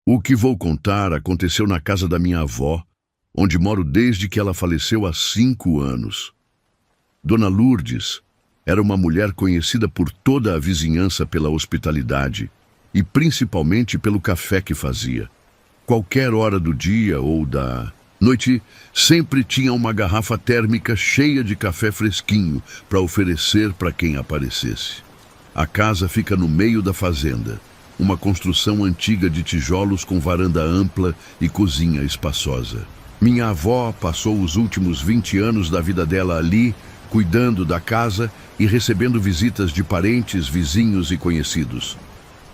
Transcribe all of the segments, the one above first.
O que vou contar aconteceu na casa da minha avó, onde moro desde que ela faleceu há 5 anos. Dona Lourdes era uma mulher conhecida por toda a vizinhança pela hospitalidade e principalmente pelo café que fazia. Qualquer hora do dia ou da noite, sempre tinha uma garrafa térmica cheia de café fresquinho para oferecer para quem aparecesse. A casa fica no meio da fazenda, uma construção antiga de tijolos com varanda ampla e cozinha espaçosa. Minha avó passou os últimos 20 anos da vida dela ali, cuidando da casa e recebendo visitas de parentes, vizinhos e conhecidos.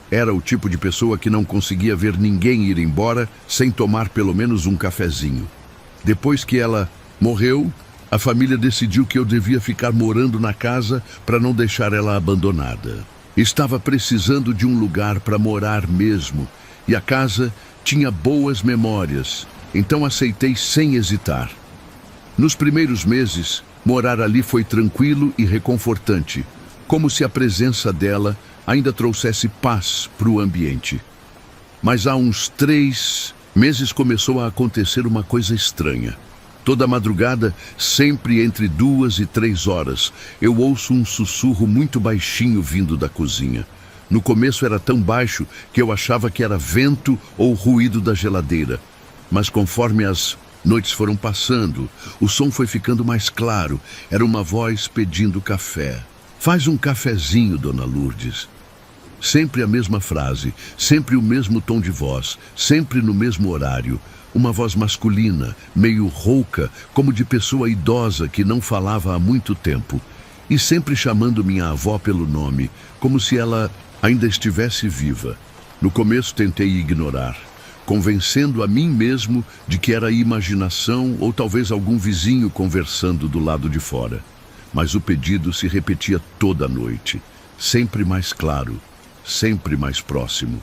Era o tipo de pessoa que não conseguia ver ninguém ir embora sem tomar pelo menos um cafezinho. Depois que ela morreu, a família decidiu que eu devia ficar morando na casa para não deixar ela abandonada. Estava precisando de um lugar para morar mesmo, e a casa tinha boas memórias, então aceitei sem hesitar. Nos primeiros meses, morar ali foi tranquilo e reconfortante, como se a presença dela ainda trouxesse paz para o ambiente. Mas há uns 3 meses começou a acontecer uma coisa estranha. Toda madrugada, sempre entre 2 e 3 horas, eu ouço um sussurro muito baixinho vindo da cozinha. No começo era tão baixo que eu achava que era vento ou ruído da geladeira. Mas conforme as noites foram passando, o som foi ficando mais claro. Era uma voz pedindo café. "Faz um cafezinho, Dona Lourdes." Sempre a mesma frase, sempre o mesmo tom de voz, sempre no mesmo horário. Uma voz masculina, meio rouca, como de pessoa idosa que não falava há muito tempo. E sempre chamando minha avó pelo nome, como se ela ainda estivesse viva. No começo tentei ignorar, convencendo a mim mesmo de que era imaginação ou talvez algum vizinho conversando do lado de fora. Mas o pedido se repetia toda a noite, sempre mais claro, sempre mais próximo.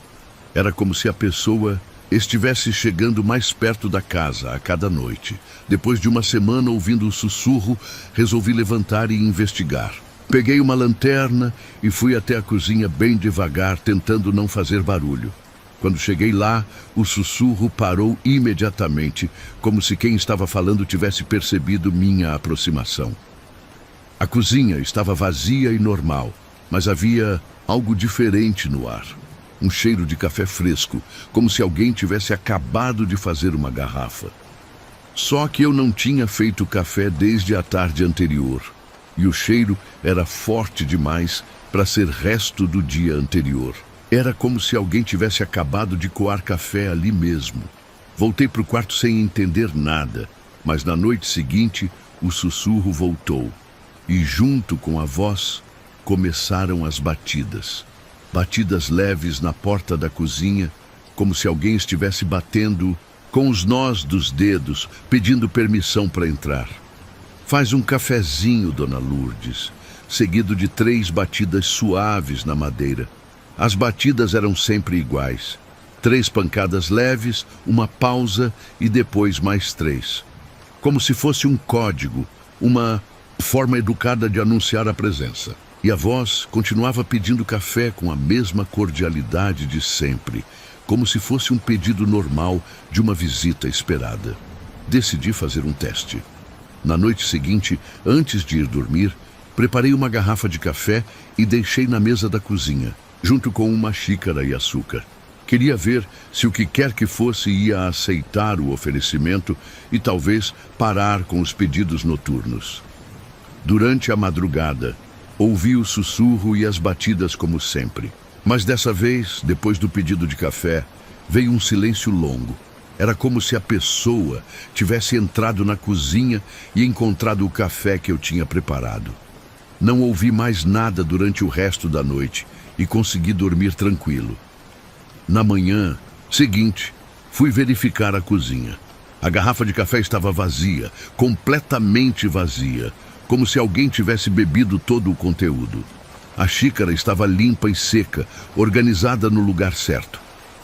Era como se a pessoa estivesse chegando mais perto da casa a cada noite. Depois de uma semana ouvindo o sussurro, resolvi levantar e investigar. Peguei uma lanterna e fui até a cozinha bem devagar, tentando não fazer barulho. Quando cheguei lá, o sussurro parou imediatamente, como se quem estava falando tivesse percebido minha aproximação. A cozinha estava vazia e normal, mas havia algo diferente no ar. Um cheiro de café fresco, como se alguém tivesse acabado de fazer uma garrafa. Só que eu não tinha feito café desde a tarde anterior, e o cheiro era forte demais para ser resto do dia anterior. Era como se alguém tivesse acabado de coar café ali mesmo. Voltei para o quarto sem entender nada, mas na noite seguinte o sussurro voltou, e junto com a voz começaram as batidas. Batidas leves na porta da cozinha, como se alguém estivesse batendo com os nós dos dedos, pedindo permissão para entrar. "Faz um cafezinho, Dona Lourdes", seguido de 3 batidas suaves na madeira. As batidas eram sempre iguais. 3 pancadas leves, uma pausa e depois mais 3. Como se fosse um código, uma forma educada de anunciar a presença. E a voz continuava pedindo café com a mesma cordialidade de sempre, como se fosse um pedido normal de uma visita esperada. Decidi fazer um teste. Na noite seguinte, antes de ir dormir, preparei uma garrafa de café e deixei na mesa da cozinha, junto com uma xícara e açúcar. Queria ver se o que quer que fosse ia aceitar o oferecimento e talvez parar com os pedidos noturnos. Durante a madrugada, ouvi o sussurro e as batidas como sempre. Mas dessa vez, depois do pedido de café, veio um silêncio longo. Era como se a pessoa tivesse entrado na cozinha e encontrado o café que eu tinha preparado. Não ouvi mais nada durante o resto da noite e consegui dormir tranquilo. Na manhã seguinte, fui verificar a cozinha. A garrafa de café estava vazia, completamente vazia, como se alguém tivesse bebido todo o conteúdo. A xícara estava limpa e seca, organizada no lugar certo.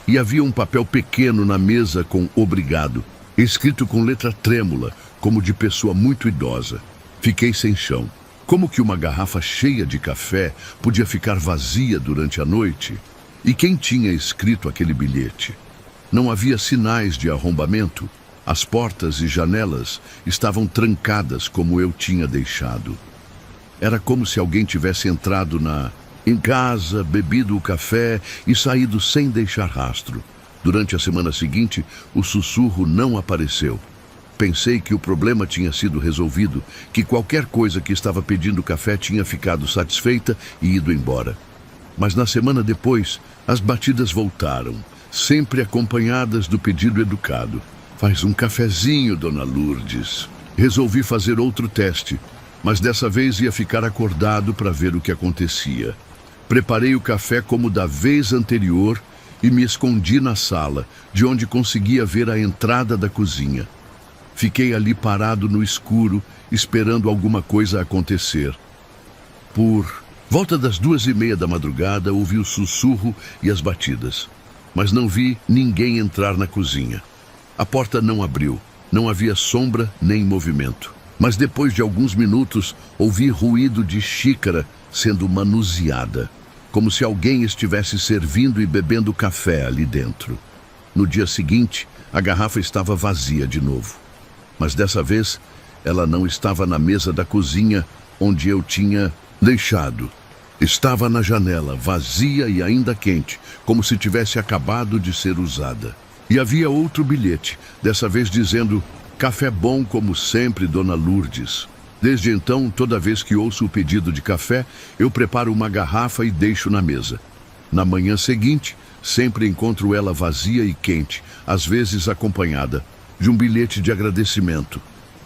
E havia um papel pequeno na mesa com "Obrigado", escrito com letra trêmula, como de pessoa muito idosa. Fiquei sem chão. Como que uma garrafa cheia de café podia ficar vazia durante a noite? E quem tinha escrito aquele bilhete? Não havia sinais de arrombamento. As portas e janelas estavam trancadas como eu tinha deixado. Era como se alguém tivesse entrado em casa, bebido o café e saído sem deixar rastro. Durante a semana seguinte, o sussurro não apareceu. Pensei que o problema tinha sido resolvido, que qualquer coisa que estava pedindo café tinha ficado satisfeita e ido embora. Mas na semana depois, as batidas voltaram, sempre acompanhadas do pedido educado. Faz um cafezinho, Dona Lourdes. Resolvi fazer outro teste, mas dessa vez ia ficar acordado para ver o que acontecia. Preparei o café como da vez anterior e me escondi na sala, de onde conseguia ver a entrada da cozinha. Fiquei ali parado no escuro, esperando alguma coisa acontecer. Por volta das 2:30 da madrugada, ouvi o sussurro e as batidas, mas não vi ninguém entrar na cozinha. A porta não abriu, não havia sombra nem movimento. Mas depois de alguns minutos, ouvi ruído de xícara sendo manuseada, como se alguém estivesse servindo e bebendo café ali dentro. No dia seguinte, a garrafa estava vazia de novo. Mas dessa vez, ela não estava na mesa da cozinha onde eu tinha deixado. Estava na janela, vazia e ainda quente, como se tivesse acabado de ser usada. E havia outro bilhete, dessa vez dizendo: "Café bom como sempre, Dona Lourdes." Desde então, toda vez que ouço o pedido de café, eu preparo uma garrafa e deixo na mesa. Na manhã seguinte, sempre encontro ela vazia e quente, às vezes acompanhada de um bilhete de agradecimento.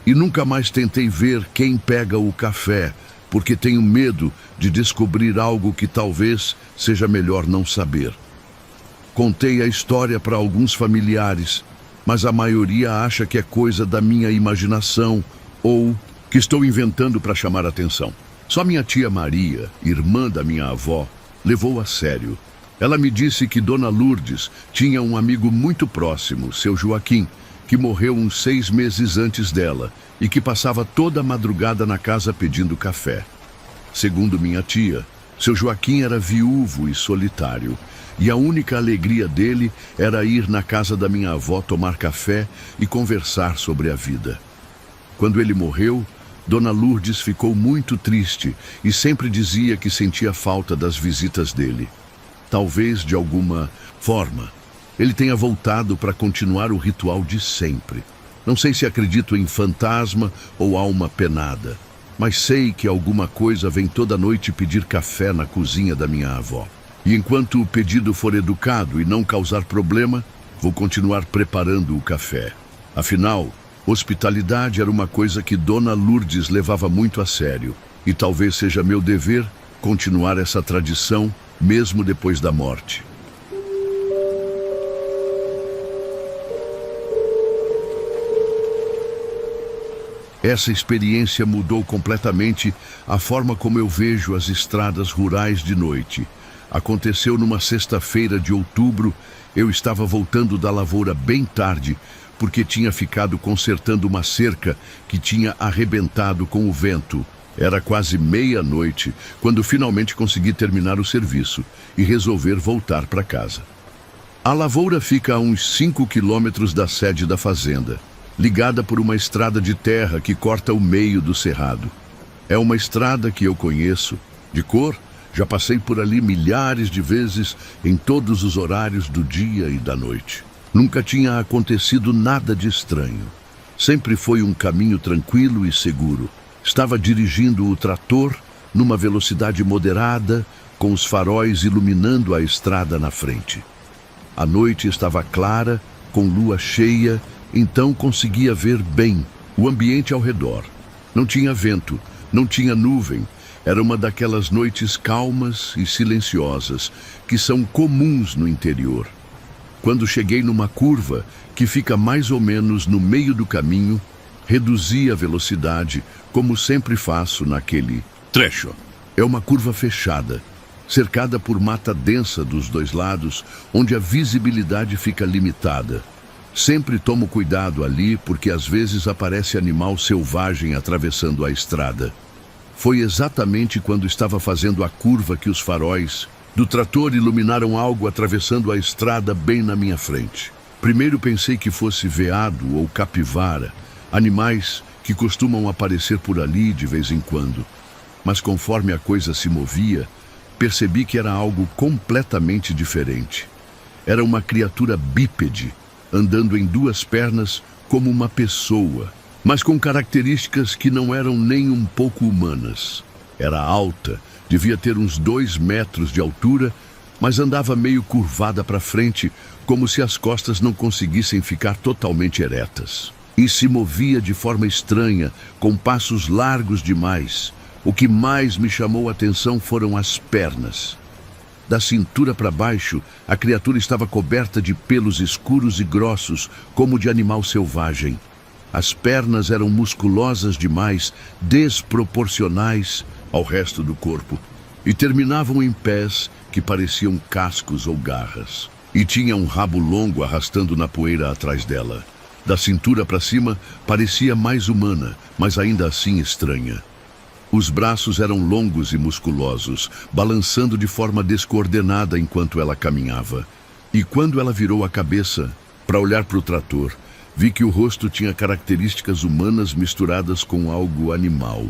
E nunca mais tentei ver quem pega o café, porque tenho medo de descobrir algo que talvez seja melhor não saber. Contei a história para alguns familiares, mas a maioria acha que é coisa da minha imaginação ou que estou inventando para chamar atenção. Só minha tia Maria, irmã da minha avó, levou a sério. Ela me disse que Dona Lourdes tinha um amigo muito próximo, seu Joaquim, que morreu uns 6 meses antes dela e que passava toda a madrugada na casa pedindo café. Segundo minha tia, seu Joaquim era viúvo e solitário, e a única alegria dele era ir na casa da minha avó tomar café e conversar sobre a vida. Quando ele morreu, Dona Lourdes ficou muito triste e sempre dizia que sentia falta das visitas dele. Talvez, de alguma forma, ele tenha voltado para continuar o ritual de sempre. Não sei se acredito em fantasma ou alma penada, mas sei que alguma coisa vem toda noite pedir café na cozinha da minha avó. E enquanto o pedido for educado e não causar problema, vou continuar preparando o café. Afinal, hospitalidade era uma coisa que Dona Lourdes levava muito a sério, e talvez seja meu dever continuar essa tradição mesmo depois da morte. Essa experiência mudou completamente a forma como eu vejo as estradas rurais de noite. Aconteceu numa sexta-feira de outubro. Eu estava voltando da lavoura bem tarde, porque tinha ficado consertando uma cerca que tinha arrebentado com o vento. Era quase meia-noite, quando finalmente consegui terminar o serviço e resolver voltar para casa. A lavoura fica a uns 5 quilômetros da sede da fazenda, ligada por uma estrada de terra que corta o meio do cerrado. É uma estrada que eu conheço, de cor. Já passei por ali milhares de vezes, em todos os horários do dia e da noite. Nunca tinha acontecido nada de estranho. Sempre foi um caminho tranquilo e seguro. Estava dirigindo o trator numa velocidade moderada, com os faróis iluminando a estrada na frente. A noite estava clara, com lua cheia, então conseguia ver bem o ambiente ao redor. Não tinha vento, não tinha nuvem. Era uma daquelas noites calmas e silenciosas que são comuns no interior. Quando cheguei numa curva que fica mais ou menos no meio do caminho, reduzi a velocidade, como sempre faço naquele trecho. É uma curva fechada, cercada por mata densa dos dois lados, onde a visibilidade fica limitada. Sempre tomo cuidado ali, porque às vezes aparece animal selvagem atravessando a estrada. Foi exatamente quando estava fazendo a curva que os faróis do trator iluminaram algo atravessando a estrada bem na minha frente. Primeiro pensei que fosse veado ou capivara, animais que costumam aparecer por ali de vez em quando. Mas conforme a coisa se movia, percebi que era algo completamente diferente. Era uma criatura bípede, andando em duas pernas como uma pessoa, mas com características que não eram nem um pouco humanas. Era alta, devia ter uns 2 metros de altura, mas andava meio curvada para frente, como se as costas não conseguissem ficar totalmente eretas. E se movia de forma estranha, com passos largos demais. O que mais me chamou a atenção foram as pernas. Da cintura para baixo, a criatura estava coberta de pelos escuros e grossos, como de animal selvagem. As pernas eram musculosas demais, desproporcionais ao resto do corpo, e terminavam em pés que pareciam cascos ou garras. E tinha um rabo longo arrastando na poeira atrás dela. Da cintura para cima, parecia mais humana, mas ainda assim estranha. Os braços eram longos e musculosos, balançando de forma descoordenada enquanto ela caminhava. E quando ela virou a cabeça para olhar para o trator, vi que o rosto tinha características humanas misturadas com algo animal.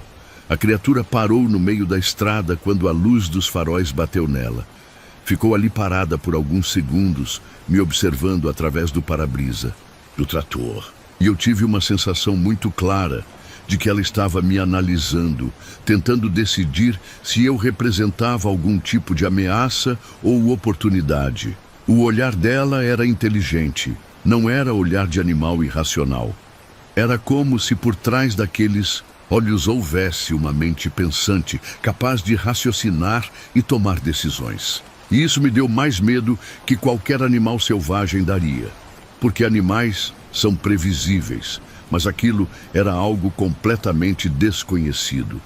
A criatura parou no meio da estrada quando a luz dos faróis bateu nela. Ficou ali parada por alguns segundos, me observando através do para-brisa do trator. E eu tive uma sensação muito clara de que ela estava me analisando, tentando decidir se eu representava algum tipo de ameaça ou oportunidade. O olhar dela era inteligente, não era olhar de animal irracional. Era como se por trás daqueles olhos houvesse uma mente pensante, capaz de raciocinar e tomar decisões. E isso me deu mais medo que qualquer animal selvagem daria, porque animais são previsíveis, mas aquilo era algo completamente desconhecido.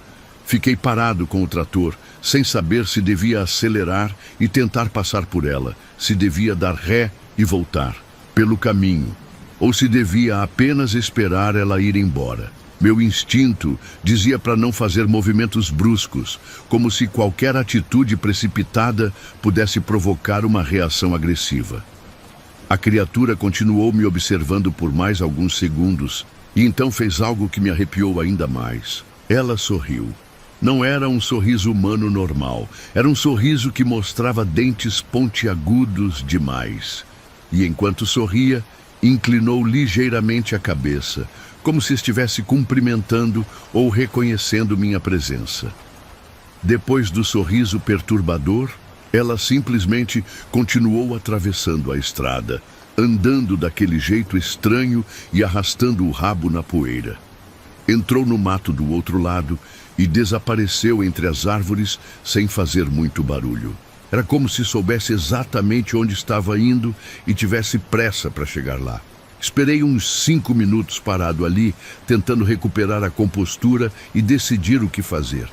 Fiquei parado com o trator, sem saber se devia acelerar e tentar passar por ela, se devia dar ré e voltar pelo caminho, ou se devia apenas esperar ela ir embora. Meu instinto dizia para não fazer movimentos bruscos, como se qualquer atitude precipitada pudesse provocar uma reação agressiva. A criatura continuou me observando por mais alguns segundos, e então fez algo que me arrepiou ainda mais. Ela sorriu. Não era um sorriso humano normal, era um sorriso que mostrava dentes pontiagudos demais. E enquanto sorria, inclinou ligeiramente a cabeça, como se estivesse cumprimentando ou reconhecendo minha presença. Depois do sorriso perturbador, ela simplesmente continuou atravessando a estrada, andando daquele jeito estranho e arrastando o rabo na poeira. Entrou no mato do outro lado e desapareceu entre as árvores sem fazer muito barulho. Era como se soubesse exatamente onde estava indo e tivesse pressa para chegar lá. Esperei uns 5 minutos parado ali, tentando recuperar a compostura e decidir o que fazer.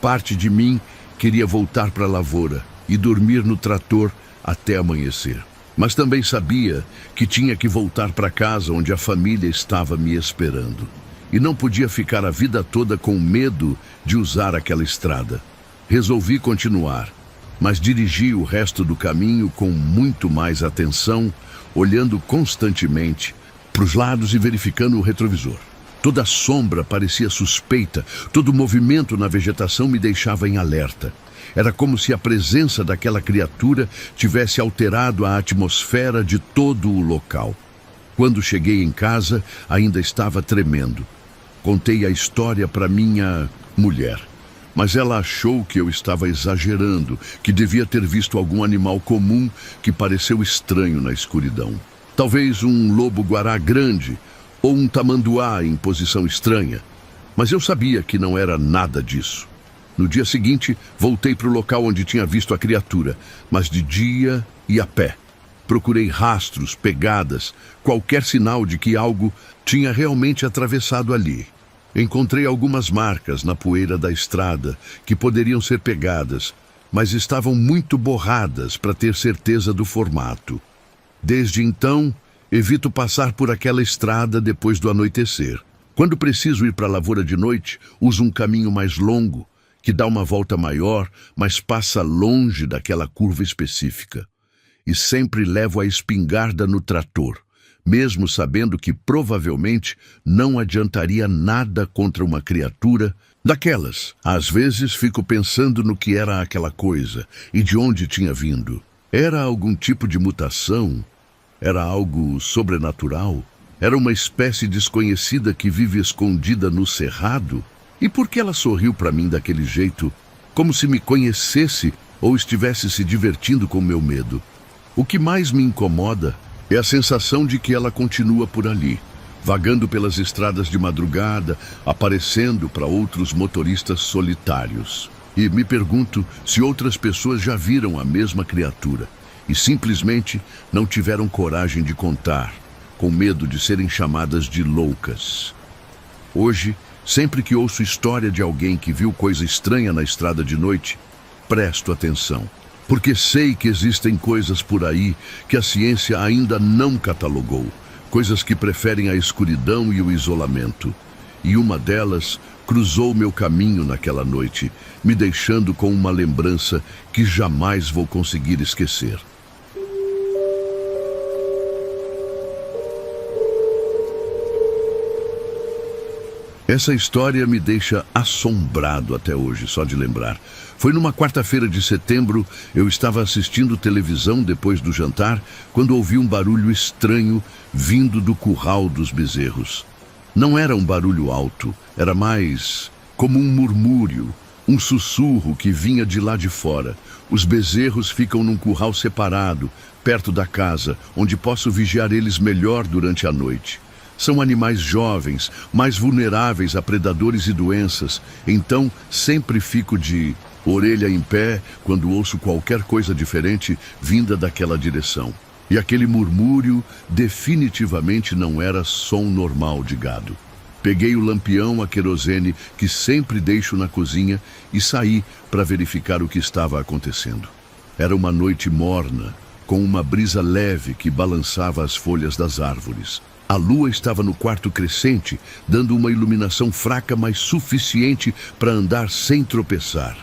Parte de mim queria voltar para a lavoura e dormir no trator até amanhecer. Mas também sabia que tinha que voltar para casa onde a família estava me esperando. E não podia ficar a vida toda com medo de usar aquela estrada. Resolvi continuar, mas dirigi o resto do caminho com muito mais atenção, olhando constantemente para os lados e verificando o retrovisor. Toda sombra parecia suspeita, todo movimento na vegetação me deixava em alerta. Era como se a presença daquela criatura tivesse alterado a atmosfera de todo o local. Quando cheguei em casa, ainda estava tremendo. Contei a história para minha mulher, mas ela achou que eu estava exagerando, que devia ter visto algum animal comum que pareceu estranho na escuridão. Talvez um lobo-guará grande ou um tamanduá em posição estranha, mas eu sabia que não era nada disso. No dia seguinte, voltei para o local onde tinha visto a criatura, mas de dia e a pé. Procurei rastros, pegadas, qualquer sinal de que algo tinha realmente atravessado ali. Encontrei algumas marcas na poeira da estrada que poderiam ser pegadas, mas estavam muito borradas para ter certeza do formato. Desde então, evito passar por aquela estrada depois do anoitecer. Quando preciso ir para a lavoura de noite, uso um caminho mais longo, que dá uma volta maior, mas passa longe daquela curva específica. E sempre levo a espingarda no trator, mesmo sabendo que provavelmente não adiantaria nada contra uma criatura daquelas. Às vezes fico pensando no que era aquela coisa e de onde tinha vindo. Era algum tipo de mutação? Era algo sobrenatural? Era uma espécie desconhecida que vive escondida no cerrado? E por que ela sorriu para mim daquele jeito, como se me conhecesse ou estivesse se divertindo com meu medo? O que mais me incomoda é a sensação de que ela continua por ali, vagando pelas estradas de madrugada, aparecendo para outros motoristas solitários. E me pergunto se outras pessoas já viram a mesma criatura e simplesmente não tiveram coragem de contar, com medo de serem chamadas de loucas. Hoje, sempre que ouço história de alguém que viu coisa estranha na estrada de noite, presto atenção, porque sei que existem coisas por aí que a ciência ainda não catalogou, coisas que preferem a escuridão e o isolamento. E uma delas cruzou meu caminho naquela noite, me deixando com uma lembrança que jamais vou conseguir esquecer. Essa história me deixa assombrado até hoje, só de lembrar. Foi numa quarta-feira de setembro, eu estava assistindo televisão depois do jantar, quando ouvi um barulho estranho vindo do curral dos bezerros. Não era um barulho alto, era mais como um murmúrio, um sussurro que vinha de lá de fora. Os bezerros ficam num curral separado, perto da casa, onde posso vigiar eles melhor durante a noite. São animais jovens, mais vulneráveis a predadores e doenças, então sempre fico de orelha em pé quando ouço qualquer coisa diferente vinda daquela direção. E aquele murmúrio definitivamente não era som normal de gado. Peguei o lampião a querosene que sempre deixo na cozinha e saí para verificar o que estava acontecendo. Era uma noite morna, com uma brisa leve que balançava as folhas das árvores. A lua estava no quarto crescente, dando uma iluminação fraca, mas suficiente para andar sem tropeçar.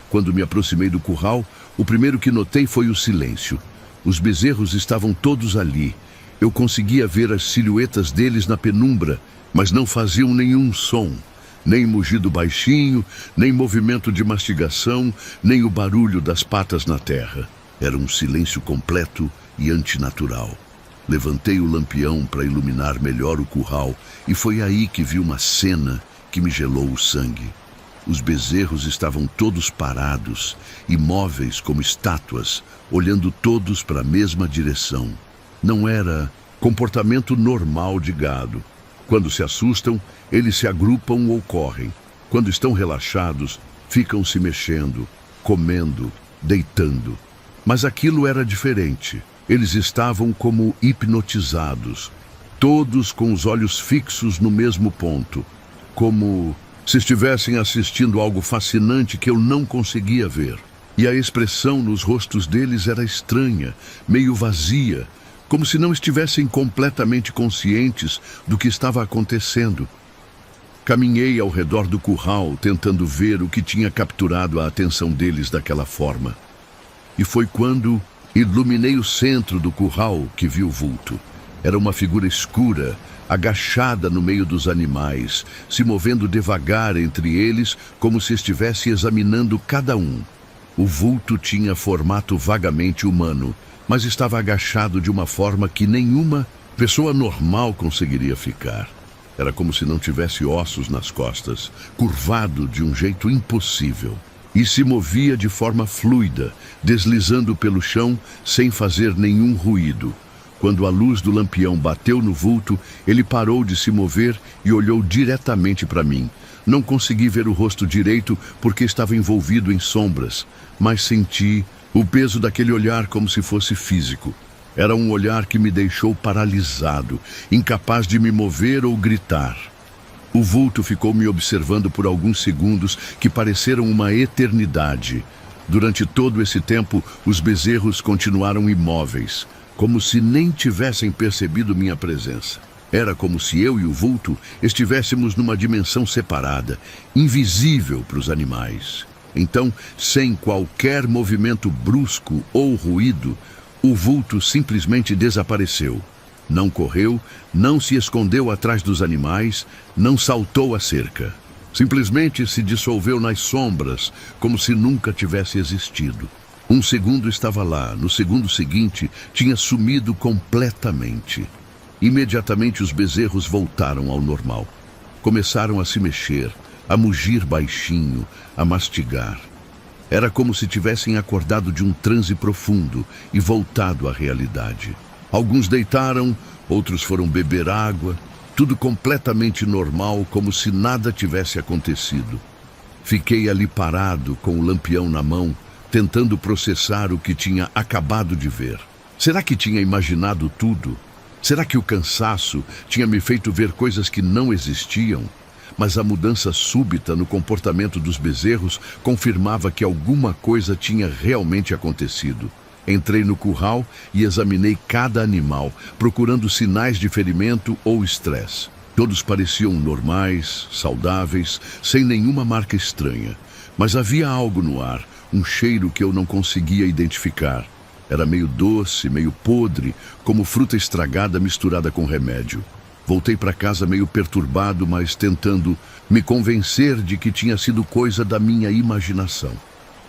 Quando me aproximei do curral, o primeiro que notei foi o silêncio. Os bezerros estavam todos ali. Eu conseguia ver as silhuetas deles na penumbra, mas não faziam nenhum som. Nem mugido baixinho, nem movimento de mastigação, nem o barulho das patas na terra. Era um silêncio completo e antinatural. Levantei o lampião para iluminar melhor o curral e foi aí que vi uma cena que me gelou o sangue. Os bezerros estavam todos parados, imóveis como estátuas, olhando todos para a mesma direção. Não era comportamento normal de gado. Quando se assustam, eles se agrupam ou correm. Quando estão relaxados, ficam se mexendo, comendo, deitando. Mas aquilo era diferente. Eles estavam como hipnotizados, todos com os olhos fixos no mesmo ponto, como se estivessem assistindo algo fascinante que eu não conseguia ver. E a expressão nos rostos deles era estranha, meio vazia, como se não estivessem completamente conscientes do que estava acontecendo. Caminhei ao redor do curral, tentando ver o que tinha capturado a atenção deles daquela forma. E foi quando iluminei o centro do curral que vi o vulto. Era uma figura escura, agachada no meio dos animais, se movendo devagar entre eles, como se estivesse examinando cada um. O vulto tinha formato vagamente humano, mas estava agachado de uma forma que nenhuma pessoa normal conseguiria ficar. Era como se não tivesse ossos nas costas, curvado de um jeito impossível. E se movia de forma fluida, deslizando pelo chão sem fazer nenhum ruído. Quando a luz do lampião bateu no vulto, ele parou de se mover e olhou diretamente para mim. Não consegui ver o rosto direito porque estava envolvido em sombras, mas senti o peso daquele olhar como se fosse físico. Era um olhar que me deixou paralisado, incapaz de me mover ou gritar. O vulto ficou me observando por alguns segundos que pareceram uma eternidade. Durante todo esse tempo, os bezerros continuaram imóveis, como se nem tivessem percebido minha presença. Era como se eu e o vulto estivéssemos numa dimensão separada, invisível para os animais. Então, sem qualquer movimento brusco ou ruído, o vulto simplesmente desapareceu. Não correu, não se escondeu atrás dos animais, não saltou a cerca. Simplesmente se dissolveu nas sombras, como se nunca tivesse existido. Um segundo estava lá, no segundo seguinte, tinha sumido completamente. Imediatamente os bezerros voltaram ao normal. Começaram a se mexer, a mugir baixinho, a mastigar. Era como se tivessem acordado de um transe profundo e voltado à realidade. Alguns deitaram, outros foram beber água, tudo completamente normal, como se nada tivesse acontecido. Fiquei ali parado, com o lampião na mão, tentando processar o que tinha acabado de ver. Será que tinha imaginado tudo? Será que o cansaço tinha me feito ver coisas que não existiam? Mas a mudança súbita no comportamento dos bezerros confirmava que alguma coisa tinha realmente acontecido. Entrei no curral e examinei cada animal, procurando sinais de ferimento ou estresse. Todos pareciam normais, saudáveis, sem nenhuma marca estranha. Mas havia algo no ar, um cheiro que eu não conseguia identificar. Era meio doce, meio podre, como fruta estragada misturada com remédio. Voltei para casa meio perturbado, mas tentando me convencer de que tinha sido coisa da minha imaginação.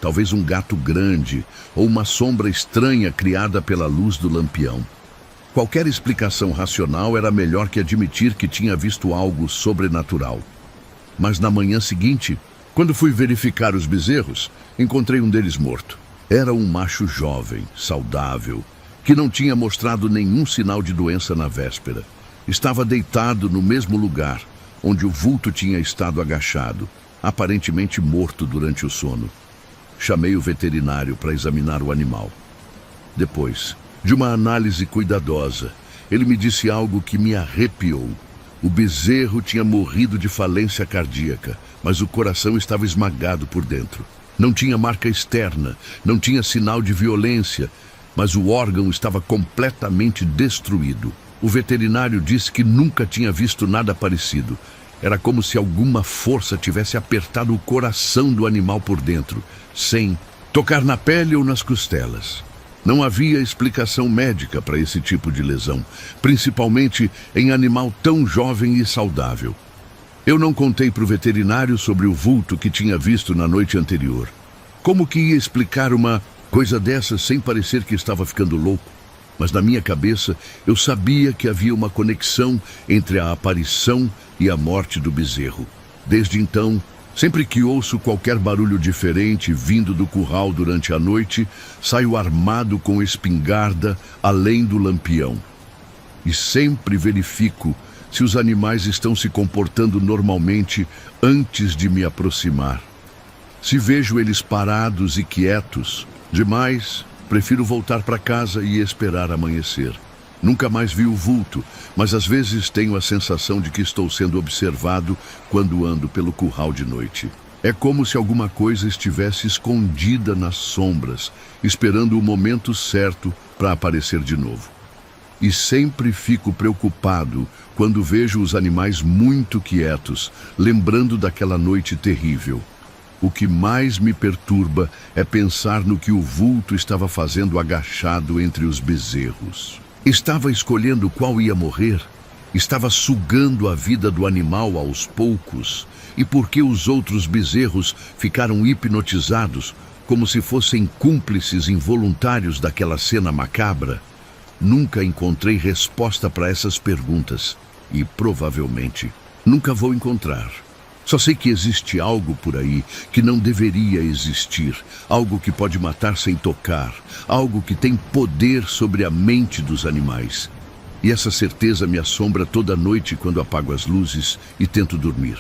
Talvez um gato grande ou uma sombra estranha criada pela luz do lampião. Qualquer explicação racional era melhor que admitir que tinha visto algo sobrenatural. Mas na manhã seguinte, quando fui verificar os bezerros, encontrei um deles morto. Era um macho jovem, saudável, que não tinha mostrado nenhum sinal de doença na véspera. Estava deitado no mesmo lugar, onde o vulto tinha estado agachado, aparentemente morto durante o sono. Chamei o veterinário para examinar o animal. Depois, de uma análise cuidadosa, ele me disse algo que me arrepiou. O bezerro tinha morrido de falência cardíaca, mas o coração estava esmagado por dentro. Não tinha marca externa, não tinha sinal de violência, mas o órgão estava completamente destruído. O veterinário disse que nunca tinha visto nada parecido. Era como se alguma força tivesse apertado o coração do animal por dentro, sem tocar na pele ou nas costelas. Não havia explicação médica para esse tipo de lesão, principalmente em animal tão jovem e saudável. Eu não contei para o veterinário sobre o vulto que tinha visto na noite anterior. Como que ia explicar uma coisa dessa sem parecer que estava ficando louco? Mas na minha cabeça eu sabia que havia uma conexão entre a aparição e a morte do bezerro. Desde então, sempre que ouço qualquer barulho diferente vindo do curral durante a noite, saio armado com espingarda além do lampião. E sempre verifico se os animais estão se comportando normalmente antes de me aproximar. Se vejo eles parados e quietos demais, prefiro voltar para casa e esperar amanhecer. Nunca mais vi o vulto, mas às vezes tenho a sensação de que estou sendo observado quando ando pelo curral de noite. É como se alguma coisa estivesse escondida nas sombras, esperando o momento certo para aparecer de novo. E sempre fico preocupado quando vejo os animais muito quietos, lembrando daquela noite terrível. O que mais me perturba é pensar no que o vulto estava fazendo agachado entre os bezerros. Estava escolhendo qual ia morrer? Estava sugando a vida do animal aos poucos? E por que os outros bezerros ficaram hipnotizados, como se fossem cúmplices involuntários daquela cena macabra? Nunca encontrei resposta para essas perguntas e, provavelmente, nunca vou encontrar. Só sei que existe algo por aí que não deveria existir, algo que pode matar sem tocar, algo que tem poder sobre a mente dos animais. E essa certeza me assombra toda noite quando apago as luzes e tento dormir.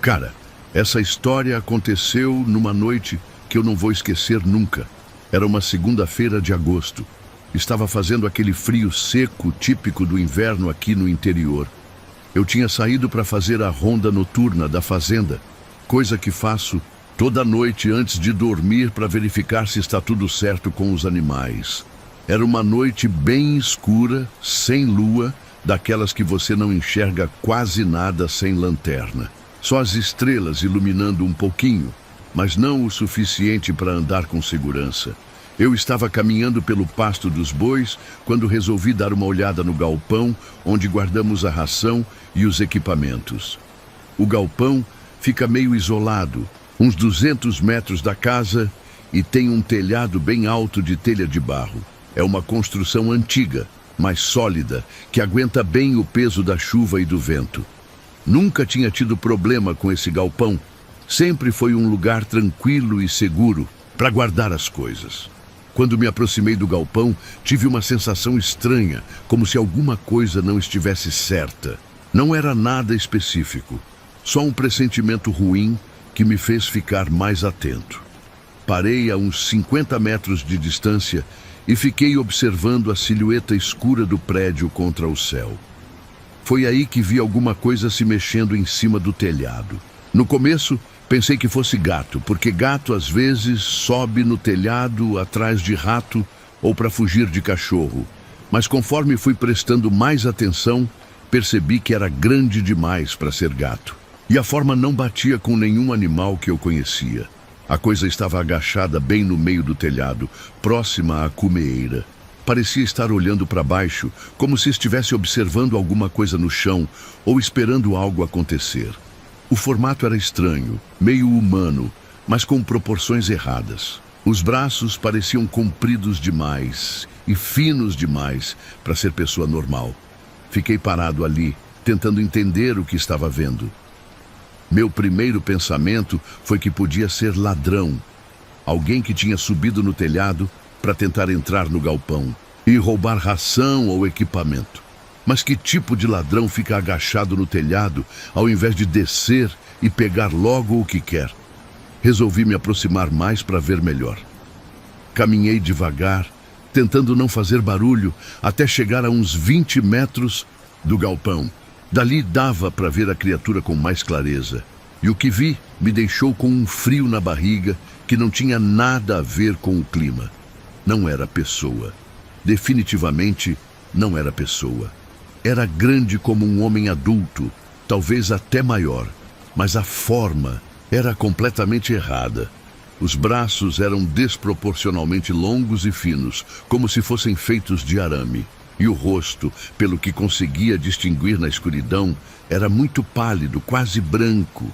Cara, essa história aconteceu numa noite que eu não vou esquecer nunca. Era uma segunda-feira de agosto. Estava fazendo aquele frio seco típico do inverno aqui no interior. Eu tinha saído para fazer a ronda noturna da fazenda, coisa que faço toda noite antes de dormir para verificar se está tudo certo com os animais. Era uma noite bem escura, sem lua, daquelas que você não enxerga quase nada sem lanterna. Só as estrelas iluminando um pouquinho, mas não o suficiente para andar com segurança. Eu estava caminhando pelo pasto dos bois quando resolvi dar uma olhada no galpão onde guardamos a ração e os equipamentos. O galpão fica meio isolado, uns 200 metros da casa, e tem um telhado bem alto de telha de barro. É uma construção antiga, mas sólida, que aguenta bem o peso da chuva e do vento. Nunca tinha tido problema com esse galpão. Sempre foi um lugar tranquilo e seguro para guardar as coisas. Quando me aproximei do galpão, tive uma sensação estranha, como se alguma coisa não estivesse certa. Não era nada específico, só um pressentimento ruim que me fez ficar mais atento. Parei a uns 50 metros de distância e fiquei observando a silhueta escura do prédio contra o céu. Foi aí que vi alguma coisa se mexendo em cima do telhado. No começo, pensei que fosse gato, porque gato às vezes sobe no telhado atrás de rato ou para fugir de cachorro. Mas conforme fui prestando mais atenção, percebi que era grande demais para ser gato. E a forma não batia com nenhum animal que eu conhecia. A coisa estava agachada bem no meio do telhado, próxima à cumeeira. Parecia estar olhando para baixo, como se estivesse observando alguma coisa no chão ou esperando algo acontecer. O formato era estranho, meio humano, mas com proporções erradas. Os braços pareciam compridos demais e finos demais para ser pessoa normal. Fiquei parado ali, tentando entender o que estava vendo. Meu primeiro pensamento foi que podia ser ladrão. Alguém que tinha subido no telhado para tentar entrar no galpão e roubar ração ou equipamento. Mas que tipo de ladrão fica agachado no telhado ao invés de descer e pegar logo o que quer? Resolvi me aproximar mais para ver melhor. Caminhei devagar, tentando não fazer barulho, até chegar a uns 20 metros do galpão. Dali dava para ver a criatura com mais clareza. E o que vi me deixou com um frio na barriga que não tinha nada a ver com o clima. Não era pessoa. Definitivamente não era pessoa. Era grande como um homem adulto, talvez até maior, mas a forma era completamente errada. Os braços eram desproporcionalmente longos e finos, como se fossem feitos de arame. E o rosto, pelo que conseguia distinguir na escuridão, era muito pálido, quase branco.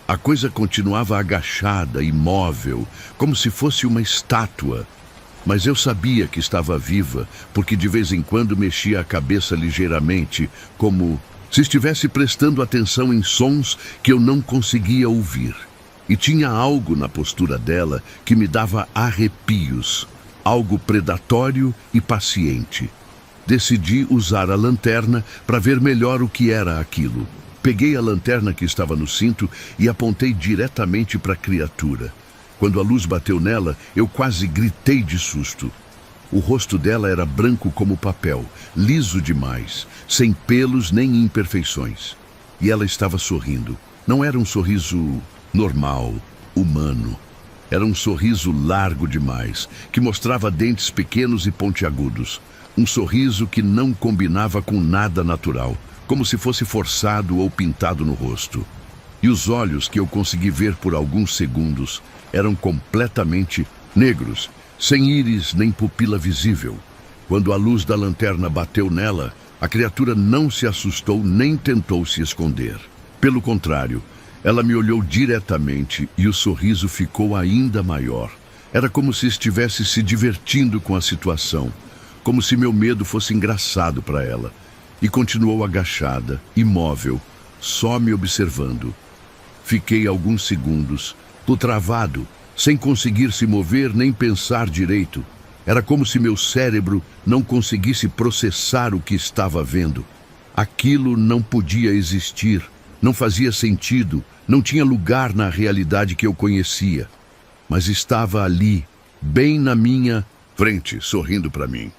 A coisa continuava agachada, imóvel, como se fosse uma estátua. Mas eu sabia que estava viva, porque de vez em quando mexia a cabeça ligeiramente, como se estivesse prestando atenção em sons que eu não conseguia ouvir. E tinha algo na postura dela que me dava arrepios, algo predatório e paciente. Decidi usar a lanterna para ver melhor o que era aquilo. Peguei a lanterna que estava no cinto e apontei diretamente para a criatura. Quando a luz bateu nela, eu quase gritei de susto. O rosto dela era branco como papel, liso demais, sem pelos nem imperfeições. E ela estava sorrindo. Não era um sorriso normal, humano. Era um sorriso largo demais, que mostrava dentes pequenos e pontiagudos. Um sorriso que não combinava com nada natural, como se fosse forçado ou pintado no rosto. E os olhos, que eu consegui ver por alguns segundos, eram completamente negros, sem íris nem pupila visível. Quando a luz da lanterna bateu nela, a criatura não se assustou nem tentou se esconder. Pelo contrário, ela me olhou diretamente e o sorriso ficou ainda maior. Era como se estivesse se divertindo com a situação, como se meu medo fosse engraçado para ela. E continuou agachada, imóvel, só me observando. Fiquei alguns segundos, travado, sem conseguir se mover nem pensar direito. Era como se meu cérebro não conseguisse processar o que estava vendo. Aquilo não podia existir, não fazia sentido, não tinha lugar na realidade que eu conhecia. Mas estava ali, bem na minha frente, sorrindo para mim.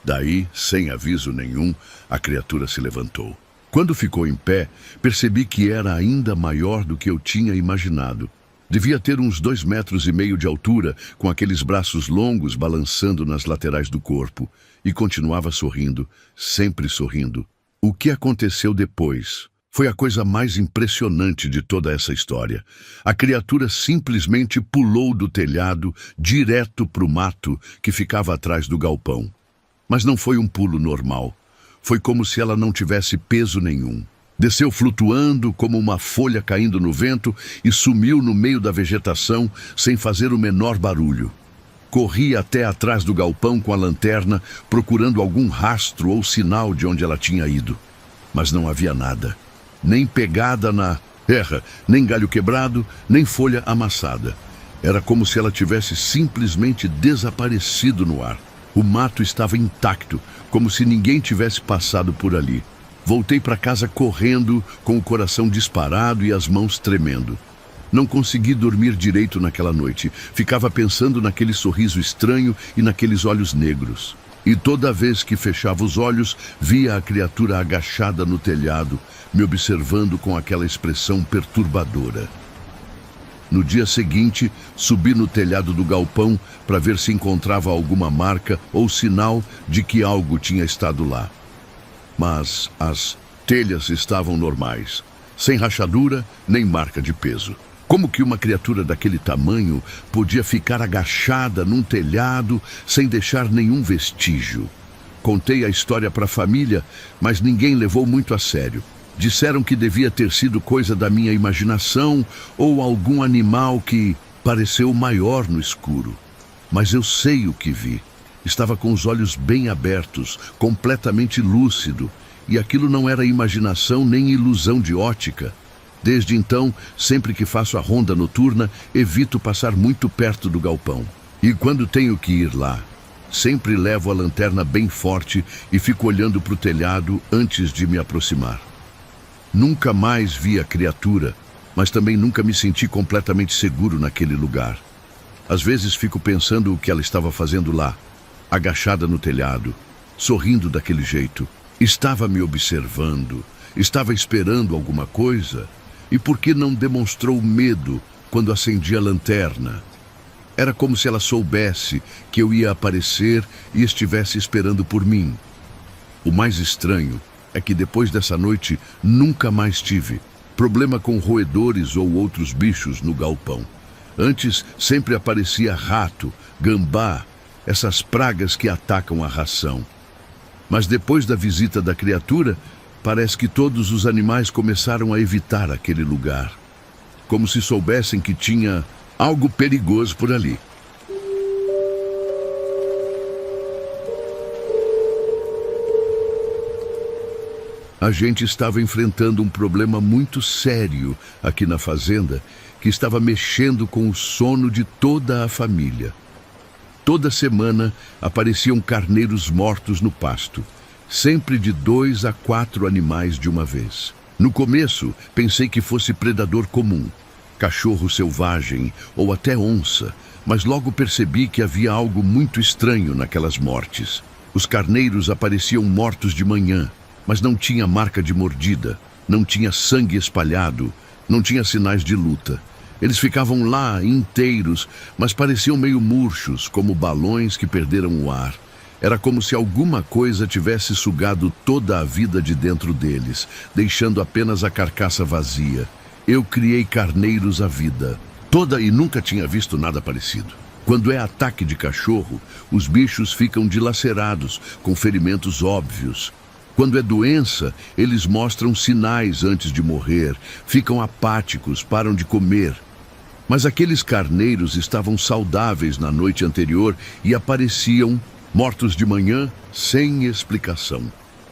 Daí, sem aviso nenhum, a criatura se levantou. Quando ficou em pé, percebi que era ainda maior do que eu tinha imaginado. Devia ter uns 2,5 metros de altura, com aqueles braços longos balançando nas laterais do corpo, e continuava sorrindo, sempre sorrindo. O que aconteceu depois Foi a coisa mais impressionante de toda essa história. A criatura simplesmente pulou do telhado direto para o mato que ficava atrás do galpão. Mas não foi um pulo normal. Foi como se ela não tivesse peso nenhum. Desceu flutuando como uma folha caindo no vento e sumiu no meio da vegetação sem fazer o menor barulho. Corri até atrás do galpão com a lanterna, procurando algum rastro ou sinal de onde ela tinha ido. Mas não havia nada. Nem pegada na terra, nem galho quebrado, nem folha amassada. Era como se ela tivesse simplesmente desaparecido no ar. O mato estava intacto, como se ninguém tivesse passado por ali. Voltei para casa correndo, com o coração disparado e as mãos tremendo. Não consegui dormir direito naquela noite. Ficava pensando naquele sorriso estranho e naqueles olhos negros. E toda vez que fechava os olhos, via a criatura agachada no telhado, me observando com aquela expressão perturbadora. No dia seguinte, subi no telhado do galpão para ver se encontrava alguma marca ou sinal de que algo tinha estado lá. Mas as telhas estavam normais, sem rachadura nem marca de peso. Como que uma criatura daquele tamanho podia ficar agachada num telhado sem deixar nenhum vestígio? Contei a história para a família, mas ninguém levou muito a sério. Disseram que devia ter sido coisa da minha imaginação ou algum animal que pareceu maior no escuro. Mas eu sei o que vi. Estava com os olhos bem abertos, completamente lúcido, e aquilo não era imaginação nem ilusão de ótica. Desde então, sempre que faço a ronda noturna, evito passar muito perto do galpão. E quando tenho que ir lá, sempre levo a lanterna bem forte e fico olhando para o telhado antes de me aproximar. Nunca mais vi a criatura, mas também nunca me senti completamente seguro naquele lugar. Às vezes fico pensando o que ela estava fazendo lá, agachada no telhado, sorrindo daquele jeito. Estava me observando, estava esperando alguma coisa. E por que não demonstrou medo quando acendi a lanterna? Era como se ela soubesse que eu ia aparecer e estivesse esperando por mim. O mais estranho é que depois dessa noite nunca mais tive problema com roedores ou outros bichos no galpão. Antes sempre aparecia rato, gambá, essas pragas que atacam a ração. Mas depois da visita da criatura, parece que todos os animais começaram a evitar aquele lugar, como se soubessem que tinha algo perigoso por ali. A gente estava enfrentando um problema muito sério aqui na fazenda, que estava mexendo com o sono de toda a família. Toda semana apareciam carneiros mortos no pasto. Sempre de 2 a 4 animais de uma vez. No começo, pensei que fosse predador comum, cachorro selvagem ou até onça, mas logo percebi que havia algo muito estranho naquelas mortes. Os carneiros apareciam mortos de manhã, mas não tinha marca de mordida, não tinha sangue espalhado, não tinha sinais de luta. Eles ficavam lá inteiros, mas pareciam meio murchos, como balões que perderam o ar. Era como se alguma coisa tivesse sugado toda a vida de dentro deles, deixando apenas a carcaça vazia. Eu criei carneiros à vida, toda, e nunca tinha visto nada parecido. Quando é ataque de cachorro, os bichos ficam dilacerados, com ferimentos óbvios. Quando é doença, eles mostram sinais antes de morrer, ficam apáticos, param de comer. Mas aqueles carneiros estavam saudáveis na noite anterior e apareciam mortos de manhã, sem explicação.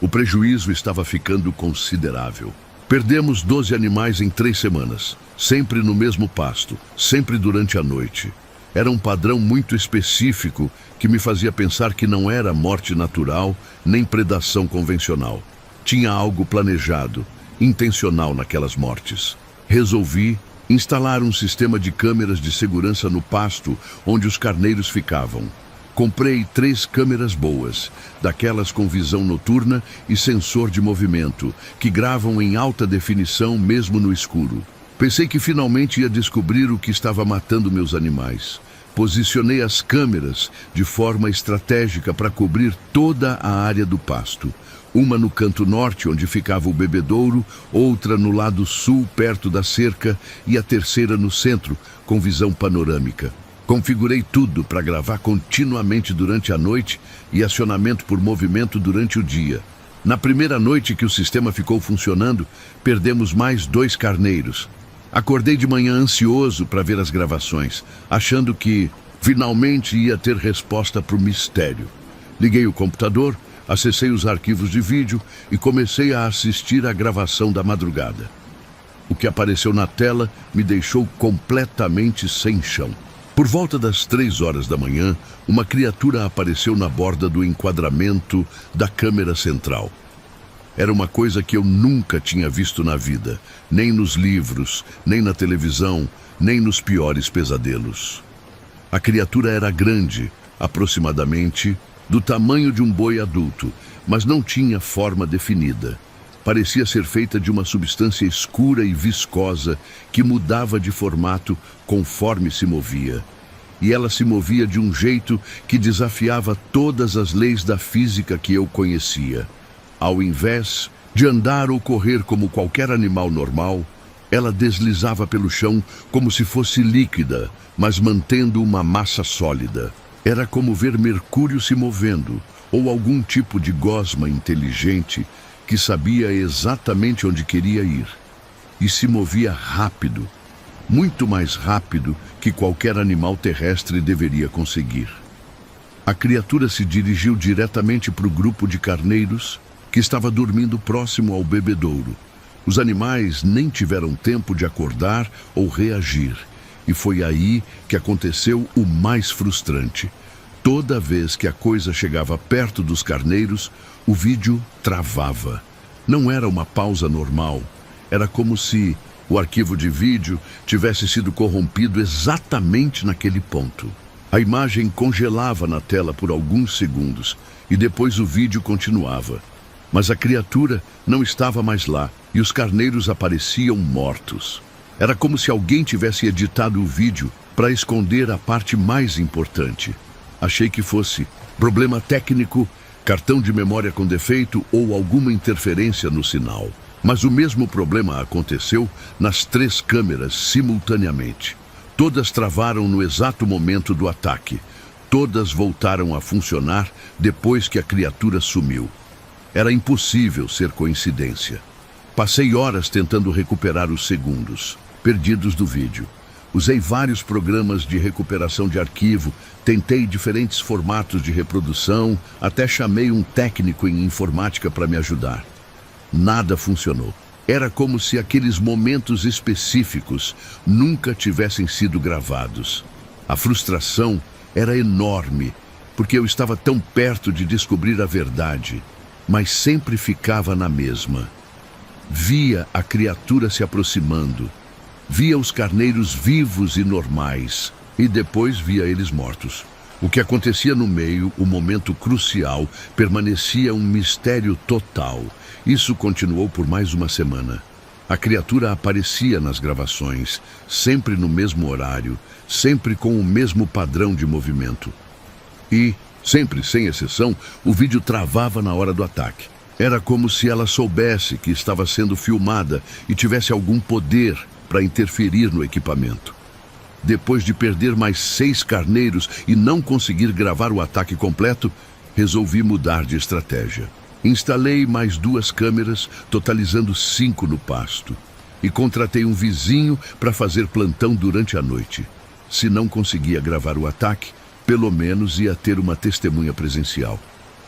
O prejuízo estava ficando considerável. Perdemos 12 animais em 3 semanas, sempre no mesmo pasto, sempre durante a noite. Era um padrão muito específico que me fazia pensar que não era morte natural, nem predação convencional. Tinha algo planejado, intencional naquelas mortes. Resolvi instalar um sistema de câmeras de segurança no pasto onde os carneiros ficavam. Comprei 3 câmeras boas, daquelas com visão noturna e sensor de movimento, que gravam em alta definição mesmo no escuro. Pensei que finalmente ia descobrir o que estava matando meus animais. Posicionei as câmeras de forma estratégica para cobrir toda a área do pasto. Uma no canto norte, onde ficava o bebedouro, outra no lado sul, perto da cerca, e a terceira no centro, com visão panorâmica. Configurei tudo para gravar continuamente durante a noite e acionamento por movimento durante o dia. Na primeira noite que o sistema ficou funcionando, perdemos mais 2 carneiros. Acordei de manhã ansioso para ver as gravações, achando que finalmente ia ter resposta para o mistério. Liguei o computador, acessei os arquivos de vídeo e comecei a assistir à gravação da madrugada. O que apareceu na tela me deixou completamente sem chão. Por volta das 3 horas da manhã, uma criatura apareceu na borda do enquadramento da câmera central. Era uma coisa que eu nunca tinha visto na vida, nem nos livros, nem na televisão, nem nos piores pesadelos. A criatura era grande, aproximadamente do tamanho de um boi adulto, mas não tinha forma definida. Parecia ser feita de uma substância escura e viscosa que mudava de formato conforme se movia. E ela se movia de um jeito que desafiava todas as leis da física que eu conhecia. Ao invés de andar ou correr como qualquer animal normal, ela deslizava pelo chão como se fosse líquida, mas mantendo uma massa sólida. Era como ver Mercúrio se movendo, ou algum tipo de gosma inteligente que sabia exatamente onde queria ir. E se movia rápido, muito mais rápido que qualquer animal terrestre deveria conseguir. A criatura se dirigiu diretamente para o grupo de carneiros que estava dormindo próximo ao bebedouro. Os animais nem tiveram tempo de acordar ou reagir. E foi aí que aconteceu o mais frustrante. Toda vez que a coisa chegava perto dos carneiros, o vídeo travava. Não era uma pausa normal. Era como se o arquivo de vídeo tivesse sido corrompido exatamente naquele ponto. A imagem congelava na tela por alguns segundos e depois o vídeo continuava. Mas a criatura não estava mais lá e os carneiros apareciam mortos. Era como se alguém tivesse editado o vídeo para esconder a parte mais importante. Achei que fosse problema técnico, cartão de memória com defeito ou alguma interferência no sinal. Mas o mesmo problema aconteceu nas 3 câmeras simultaneamente. Todas travaram no exato momento do ataque. Todas voltaram a funcionar depois que a criatura sumiu. Era impossível ser coincidência. Passei horas tentando recuperar os segundos perdidos do vídeo. Usei vários programas de recuperação de arquivo, tentei diferentes formatos de reprodução, até chamei um técnico em informática para me ajudar. Nada funcionou. Era como se aqueles momentos específicos nunca tivessem sido gravados. A frustração era enorme, porque eu estava tão perto de descobrir a verdade, mas sempre ficava na mesma. Via a criatura se aproximando, via os carneiros vivos e normais, e depois via eles mortos. O que acontecia no meio, o momento crucial, permanecia um mistério total. Isso continuou por mais uma semana. A criatura aparecia nas gravações, sempre no mesmo horário, sempre com o mesmo padrão de movimento. E, sempre, sem exceção, o vídeo travava na hora do ataque. Era como se ela soubesse que estava sendo filmada e tivesse algum poder para interferir no equipamento. Depois de perder mais 6 carneiros e não conseguir gravar o ataque completo, resolvi mudar de estratégia. Instalei mais 2 câmeras, totalizando 5 no pasto, e contratei um vizinho para fazer plantão durante a noite. Se não conseguia gravar o ataque, pelo menos ia ter uma testemunha presencial.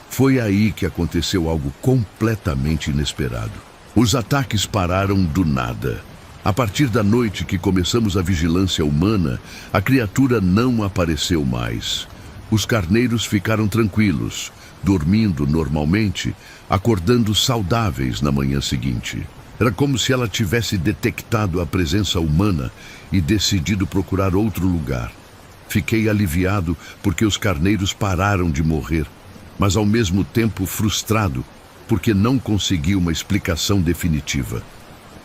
Foi aí que aconteceu algo completamente inesperado. Os ataques pararam do nada. A partir da noite que começamos a vigilância humana, a criatura não apareceu mais. Os carneiros ficaram tranquilos, dormindo normalmente, acordando saudáveis na manhã seguinte. Era como se ela tivesse detectado a presença humana e decidido procurar outro lugar. Fiquei aliviado porque os carneiros pararam de morrer, mas ao mesmo tempo frustrado porque não consegui uma explicação definitiva.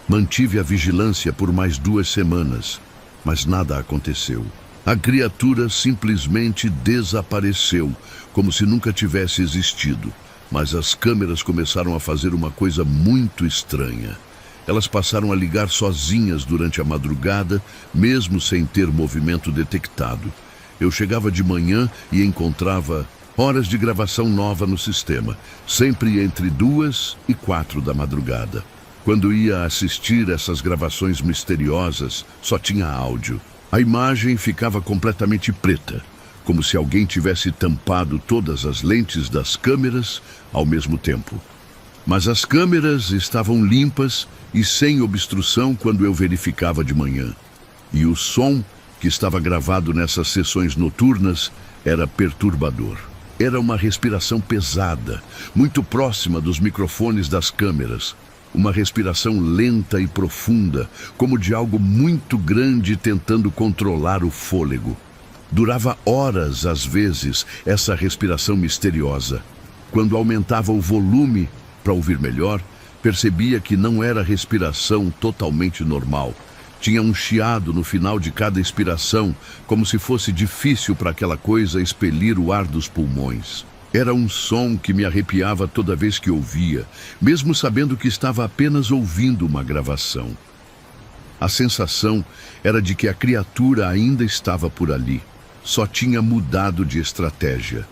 Mantive a vigilância por mais 2 semanas, mas nada aconteceu. A criatura simplesmente desapareceu, como se nunca tivesse existido. Mas as câmeras começaram a fazer uma coisa muito estranha. Elas passaram a ligar sozinhas durante a madrugada, mesmo sem ter movimento detectado. Eu chegava de manhã e encontrava horas de gravação nova no sistema, sempre entre 2 e 4 da madrugada. Quando ia assistir essas gravações misteriosas, só tinha áudio. A imagem ficava completamente preta, como se alguém tivesse tampado todas as lentes das câmeras ao mesmo tempo. Mas as câmeras estavam limpas e sem obstrução quando eu verificava de manhã. E o som que estava gravado nessas sessões noturnas era perturbador. Era uma respiração pesada, muito próxima dos microfones das câmeras. Uma respiração lenta e profunda, como de algo muito grande tentando controlar o fôlego. Durava horas, às vezes, essa respiração misteriosa. Quando aumentava o volume para ouvir melhor, percebia que não era respiração totalmente normal. Tinha um chiado no final de cada expiração, como se fosse difícil para aquela coisa expelir o ar dos pulmões. Era um som que me arrepiava toda vez que ouvia, mesmo sabendo que estava apenas ouvindo uma gravação. A sensação era de que a criatura ainda estava por ali, só tinha mudado de estratégia.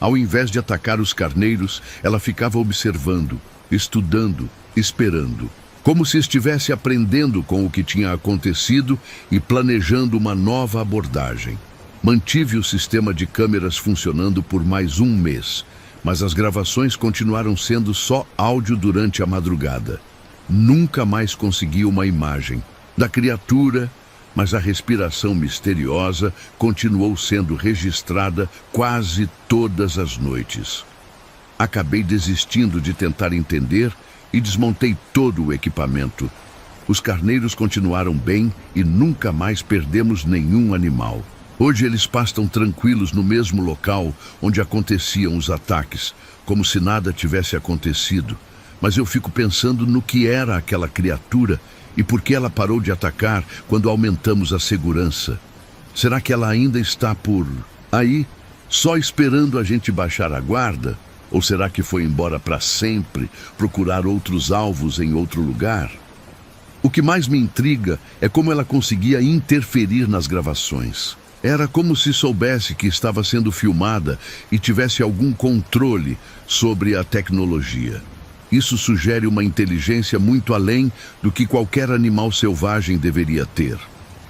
Ao invés de atacar os carneiros, ela ficava observando, estudando, esperando, como se estivesse aprendendo com o que tinha acontecido e planejando uma nova abordagem. Mantive o sistema de câmeras funcionando por mais um mês, mas as gravações continuaram sendo só áudio durante a madrugada. Nunca mais consegui uma imagem da criatura, mas a respiração misteriosa continuou sendo registrada quase todas as noites. Acabei desistindo de tentar entender e desmontei todo o equipamento. Os carneiros continuaram bem e nunca mais perdemos nenhum animal. Hoje eles pastam tranquilos no mesmo local onde aconteciam os ataques, como se nada tivesse acontecido. Mas eu fico pensando no que era aquela criatura e por que ela parou de atacar quando aumentamos a segurança. Será que ela ainda está por aí, só esperando a gente baixar a guarda? Ou será que foi embora para sempre, procurar outros alvos em outro lugar? O que mais me intriga é como ela conseguia interferir nas gravações. Era como se soubesse que estava sendo filmada e tivesse algum controle sobre a tecnologia. Isso sugere uma inteligência muito além do que qualquer animal selvagem deveria ter.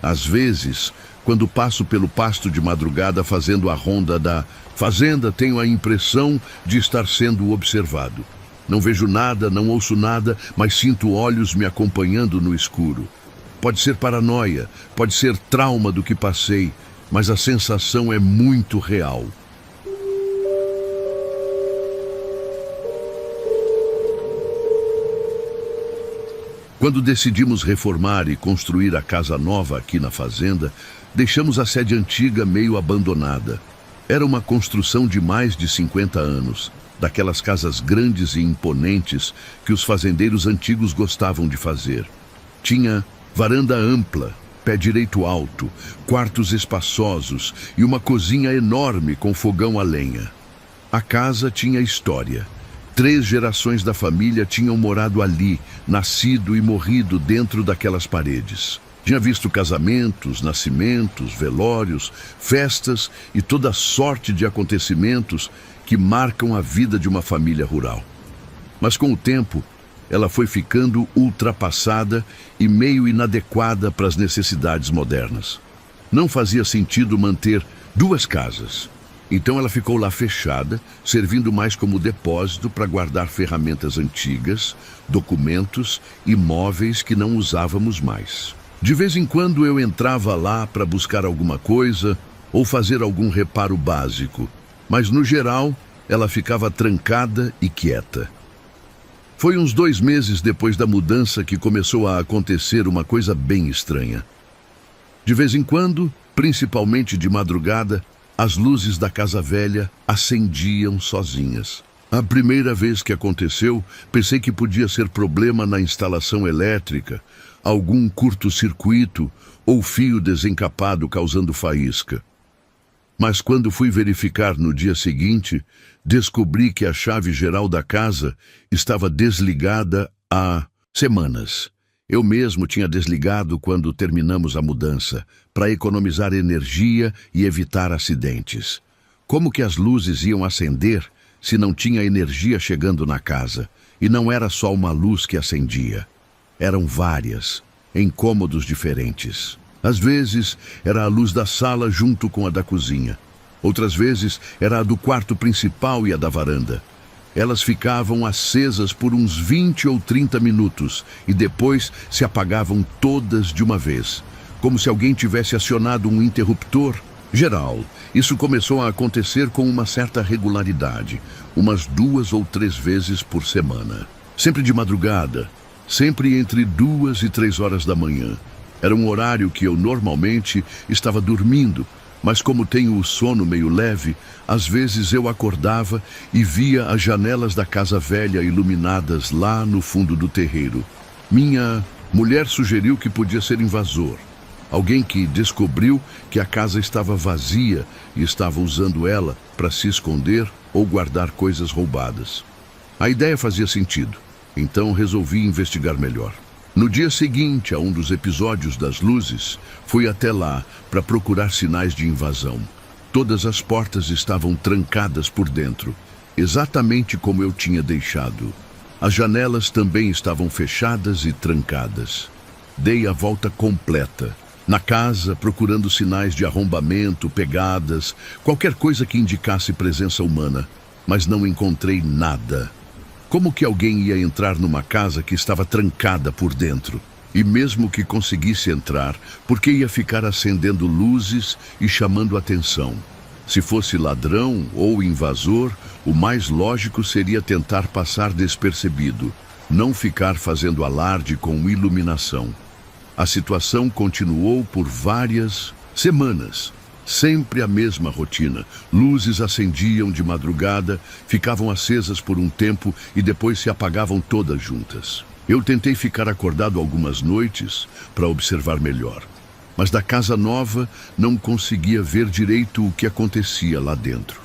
Às vezes, quando passo pelo pasto de madrugada fazendo a ronda da fazenda, tenho a impressão de estar sendo observado. Não vejo nada, não ouço nada, mas sinto olhos me acompanhando no escuro. Pode ser paranoia, pode ser trauma do que passei, mas a sensação é muito real. Quando decidimos reformar e construir a casa nova aqui na fazenda, deixamos a sede antiga meio abandonada. Era uma construção de mais de 50 anos, daquelas casas grandes e imponentes que os fazendeiros antigos gostavam de fazer. Tinha varanda ampla, pé direito alto, quartos espaçosos e uma cozinha enorme com fogão a lenha. A casa tinha história. 3 gerações da família tinham morado ali, nascido e morrido dentro daquelas paredes. Tinha visto casamentos, nascimentos, velórios, festas e toda sorte de acontecimentos que marcam a vida de uma família rural. Mas com o tempo, ela foi ficando ultrapassada e meio inadequada para as necessidades modernas. Não fazia sentido manter 2 casas. Então ela ficou lá fechada, servindo mais como depósito para guardar ferramentas antigas, documentos e móveis que não usávamos mais. De vez em quando eu entrava lá para buscar alguma coisa ou fazer algum reparo básico, mas no geral ela ficava trancada e quieta. Foi uns 2 meses depois da mudança que começou a acontecer uma coisa bem estranha. De vez em quando, principalmente de madrugada, as luzes da casa velha acendiam sozinhas. A primeira vez que aconteceu, pensei que podia ser problema na instalação elétrica, algum curto-circuito ou fio desencapado causando faísca. Mas quando fui verificar no dia seguinte, descobri que a chave geral da casa estava desligada há semanas. Eu mesmo tinha desligado quando terminamos a mudança, para economizar energia e evitar acidentes. Como que as luzes iam acender se não tinha energia chegando na casa? E não era só uma luz que acendia. Eram várias, em cômodos diferentes. Às vezes, era a luz da sala junto com a da cozinha. Outras vezes, era a do quarto principal e a da varanda. Elas ficavam acesas por uns 20 ou 30 minutos e depois se apagavam todas de uma vez, como se alguém tivesse acionado um interruptor geral. Isso começou a acontecer com uma certa regularidade, umas 2 ou 3 vezes por semana. Sempre de madrugada, sempre entre 2 e 3 horas da manhã. Era um horário que eu normalmente estava dormindo, mas como tenho o sono meio leve, às vezes eu acordava e via as janelas da casa velha iluminadas lá no fundo do terreiro. Minha mulher sugeriu que podia ser invasor. Alguém que descobriu que a casa estava vazia e estava usando ela para se esconder ou guardar coisas roubadas. A ideia fazia sentido, então resolvi investigar melhor. No dia seguinte a um dos episódios das luzes, fui até lá para procurar sinais de invasão. Todas as portas estavam trancadas por dentro, exatamente como eu tinha deixado. As janelas também estavam fechadas e trancadas. Dei a volta completa na casa, procurando sinais de arrombamento, pegadas, qualquer coisa que indicasse presença humana, mas não encontrei nada. Como que alguém ia entrar numa casa que estava trancada por dentro? E mesmo que conseguisse entrar, por que ia ficar acendendo luzes e chamando atenção? Se fosse ladrão ou invasor, o mais lógico seria tentar passar despercebido, não ficar fazendo alarde com iluminação. A situação continuou por várias semanas. Sempre a mesma rotina. Luzes acendiam de madrugada, ficavam acesas por um tempo e depois se apagavam todas juntas. Eu tentei ficar acordado algumas noites para observar melhor, mas da casa nova não conseguia ver direito o que acontecia lá dentro.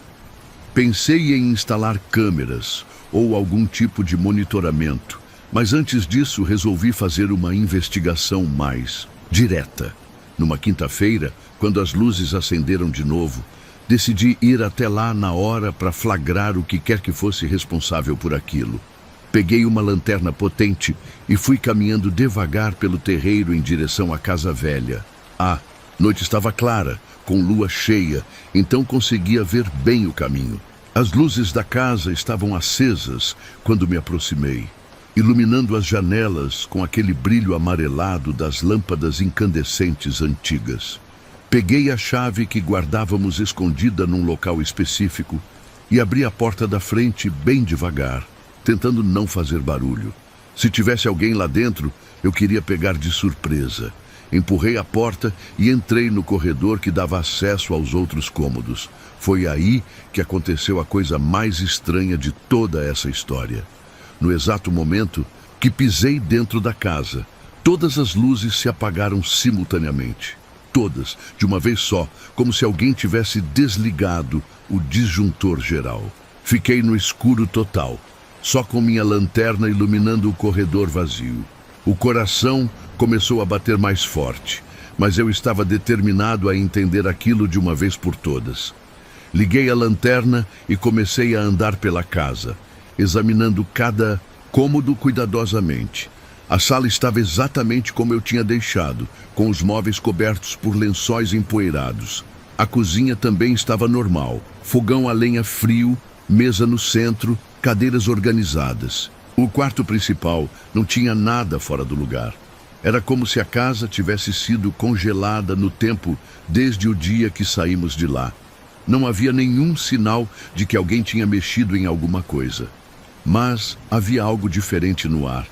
Pensei em instalar câmeras ou algum tipo de monitoramento, mas antes disso resolvi fazer uma investigação mais direta. Numa quinta-feira, quando as luzes acenderam de novo, decidi ir até lá na hora para flagrar o que quer que fosse responsável por aquilo. Peguei uma lanterna potente e fui caminhando devagar pelo terreiro em direção à casa velha. A noite estava clara, com lua cheia, então conseguia ver bem o caminho. As luzes da casa estavam acesas quando me aproximei, iluminando as janelas com aquele brilho amarelado das lâmpadas incandescentes antigas. Peguei a chave que guardávamos escondida num local específico e abri a porta da frente bem devagar, tentando não fazer barulho. Se tivesse alguém lá dentro, eu queria pegar de surpresa. Empurrei a porta e entrei no corredor que dava acesso aos outros cômodos. Foi aí que aconteceu a coisa mais estranha de toda essa história. No exato momento que pisei dentro da casa, todas as luzes se apagaram simultaneamente. Todas, de uma vez só, como se alguém tivesse desligado o disjuntor geral. Fiquei no escuro total, só com minha lanterna iluminando o corredor vazio. O coração começou a bater mais forte, mas eu estava determinado a entender aquilo de uma vez por todas. Liguei a lanterna e comecei a andar pela casa, examinando cada cômodo cuidadosamente. A sala estava exatamente como eu tinha deixado, com os móveis cobertos por lençóis empoeirados. A cozinha também estava normal, fogão a lenha frio, mesa no centro, cadeiras organizadas. O quarto principal não tinha nada fora do lugar. Era como se a casa tivesse sido congelada no tempo desde o dia que saímos de lá. Não havia nenhum sinal de que alguém tinha mexido em alguma coisa. Mas havia algo diferente no ar.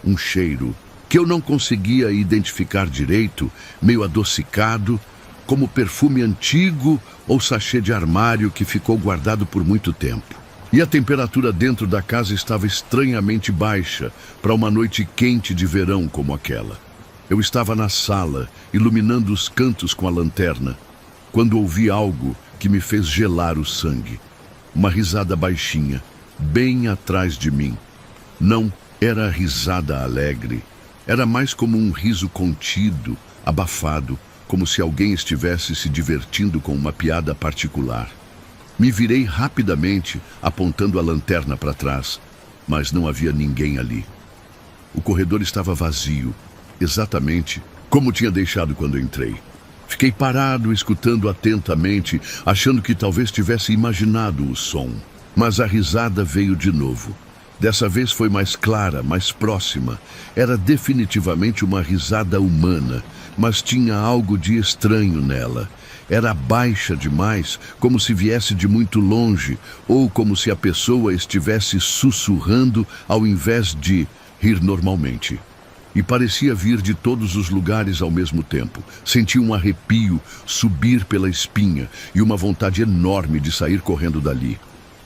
Um cheiro que eu não conseguia identificar direito, meio adocicado, como perfume antigo ou sachê de armário que ficou guardado por muito tempo. E a temperatura dentro da casa estava estranhamente baixa para uma noite quente de verão como aquela. Eu estava na sala, iluminando os cantos com a lanterna, quando ouvi algo que me fez gelar o sangue. Uma risada baixinha, bem atrás de mim. Não era risada alegre. Era mais como um riso contido, abafado, como se alguém estivesse se divertindo com uma piada particular. Me virei rapidamente, apontando a lanterna para trás, mas não havia ninguém ali. O corredor estava vazio, exatamente como tinha deixado quando entrei. Fiquei parado, escutando atentamente, achando que talvez tivesse imaginado o som. Mas a risada veio de novo. Dessa vez foi mais clara, mais próxima. Era definitivamente uma risada humana, mas tinha algo de estranho nela. Era baixa demais, como se viesse de muito longe, ou como se a pessoa estivesse sussurrando ao invés de rir normalmente. E parecia vir de todos os lugares ao mesmo tempo. Senti um arrepio subir pela espinha e uma vontade enorme de sair correndo dali.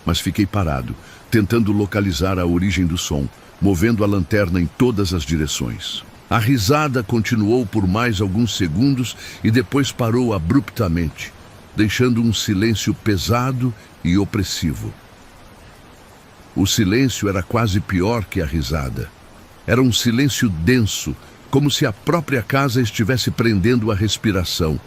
Mas fiquei parado, tentando localizar a origem do som, movendo a lanterna em todas as direções. A risada continuou por mais alguns segundos e depois parou abruptamente, deixando um silêncio pesado e opressivo. O silêncio era quase pior que a risada. Era um silêncio denso, como se a própria casa estivesse prendendo a respiração,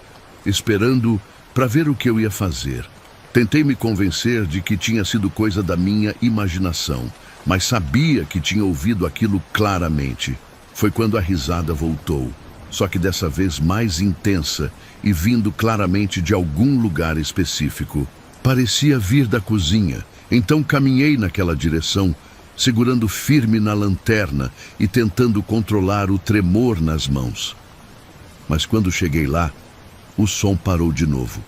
esperando para ver o que eu ia fazer. Tentei me convencer de que tinha sido coisa da minha imaginação, mas sabia que tinha ouvido aquilo claramente. Foi quando a risada voltou, só que dessa vez mais intensa e vindo claramente de algum lugar específico. Parecia vir da cozinha, então caminhei naquela direção, segurando firme na lanterna e tentando controlar o tremor nas mãos. Mas quando cheguei lá, o som parou de novo.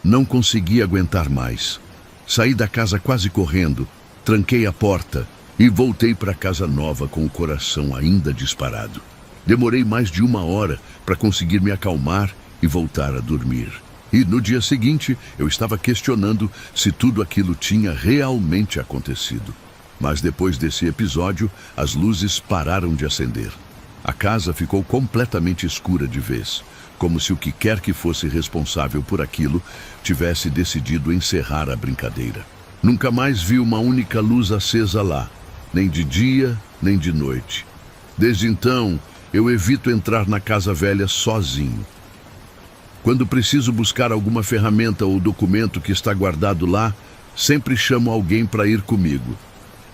Não consegui aguentar mais. Saí da casa quase correndo, tranquei a porta e voltei para a casa nova com o coração ainda disparado. Demorei mais de 1 hora para conseguir me acalmar e voltar a dormir. E no dia seguinte, eu estava questionando se tudo aquilo tinha realmente acontecido. Mas depois desse episódio, as luzes pararam de acender. A casa ficou completamente escura de vez, como se o que quer que fosse responsável por aquilo tivesse decidido encerrar a brincadeira. Nunca mais vi uma única luz acesa lá, nem de dia, nem de noite. Desde então, eu evito entrar na casa velha sozinho. Quando preciso buscar alguma ferramenta ou documento que está guardado lá, sempre chamo alguém para ir comigo.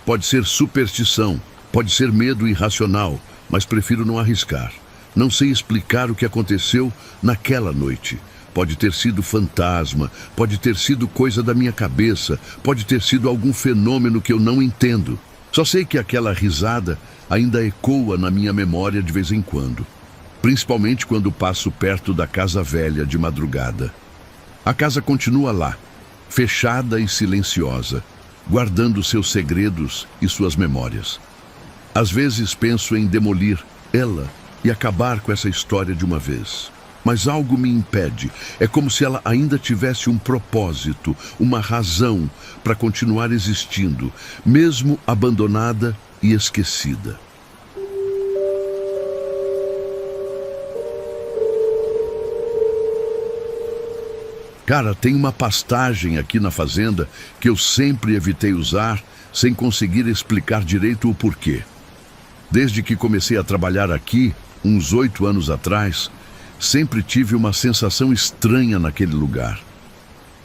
Pode ser superstição, pode ser medo irracional, mas prefiro não arriscar. Não sei explicar o que aconteceu naquela noite. Pode ter sido fantasma, pode ter sido coisa da minha cabeça, pode ter sido algum fenômeno que eu não entendo. Só sei que aquela risada ainda ecoa na minha memória de vez em quando, principalmente quando passo perto da casa velha de madrugada. A casa continua lá, fechada e silenciosa, guardando seus segredos e suas memórias. Às vezes penso em demolir ela e acabar com essa história de uma vez. Mas algo me impede. É como se ela ainda tivesse um propósito, uma razão para continuar existindo, mesmo abandonada e esquecida. Cara, tem uma pastagem aqui na fazenda que eu sempre evitei usar, sem conseguir explicar direito o porquê. Desde que comecei a trabalhar aqui, uns 8 anos atrás, sempre tive uma sensação estranha naquele lugar.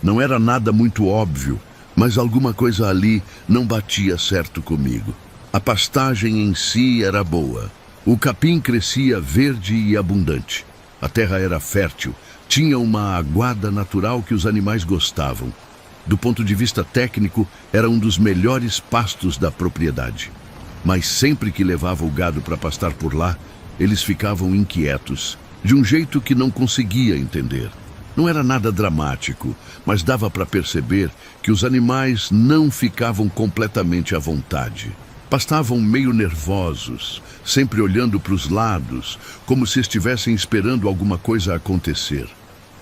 Não era nada muito óbvio, mas alguma coisa ali não batia certo comigo. A pastagem em si era boa. O capim crescia verde e abundante. A terra era fértil. Tinha uma aguada natural que os animais gostavam. Do ponto de vista técnico, era um dos melhores pastos da propriedade. Mas sempre que levava o gado para pastar por lá, eles ficavam inquietos, de um jeito que não conseguia entender. Não era nada dramático, mas dava para perceber que os animais não ficavam completamente à vontade. Pastavam meio nervosos, sempre olhando para os lados, como se estivessem esperando alguma coisa acontecer.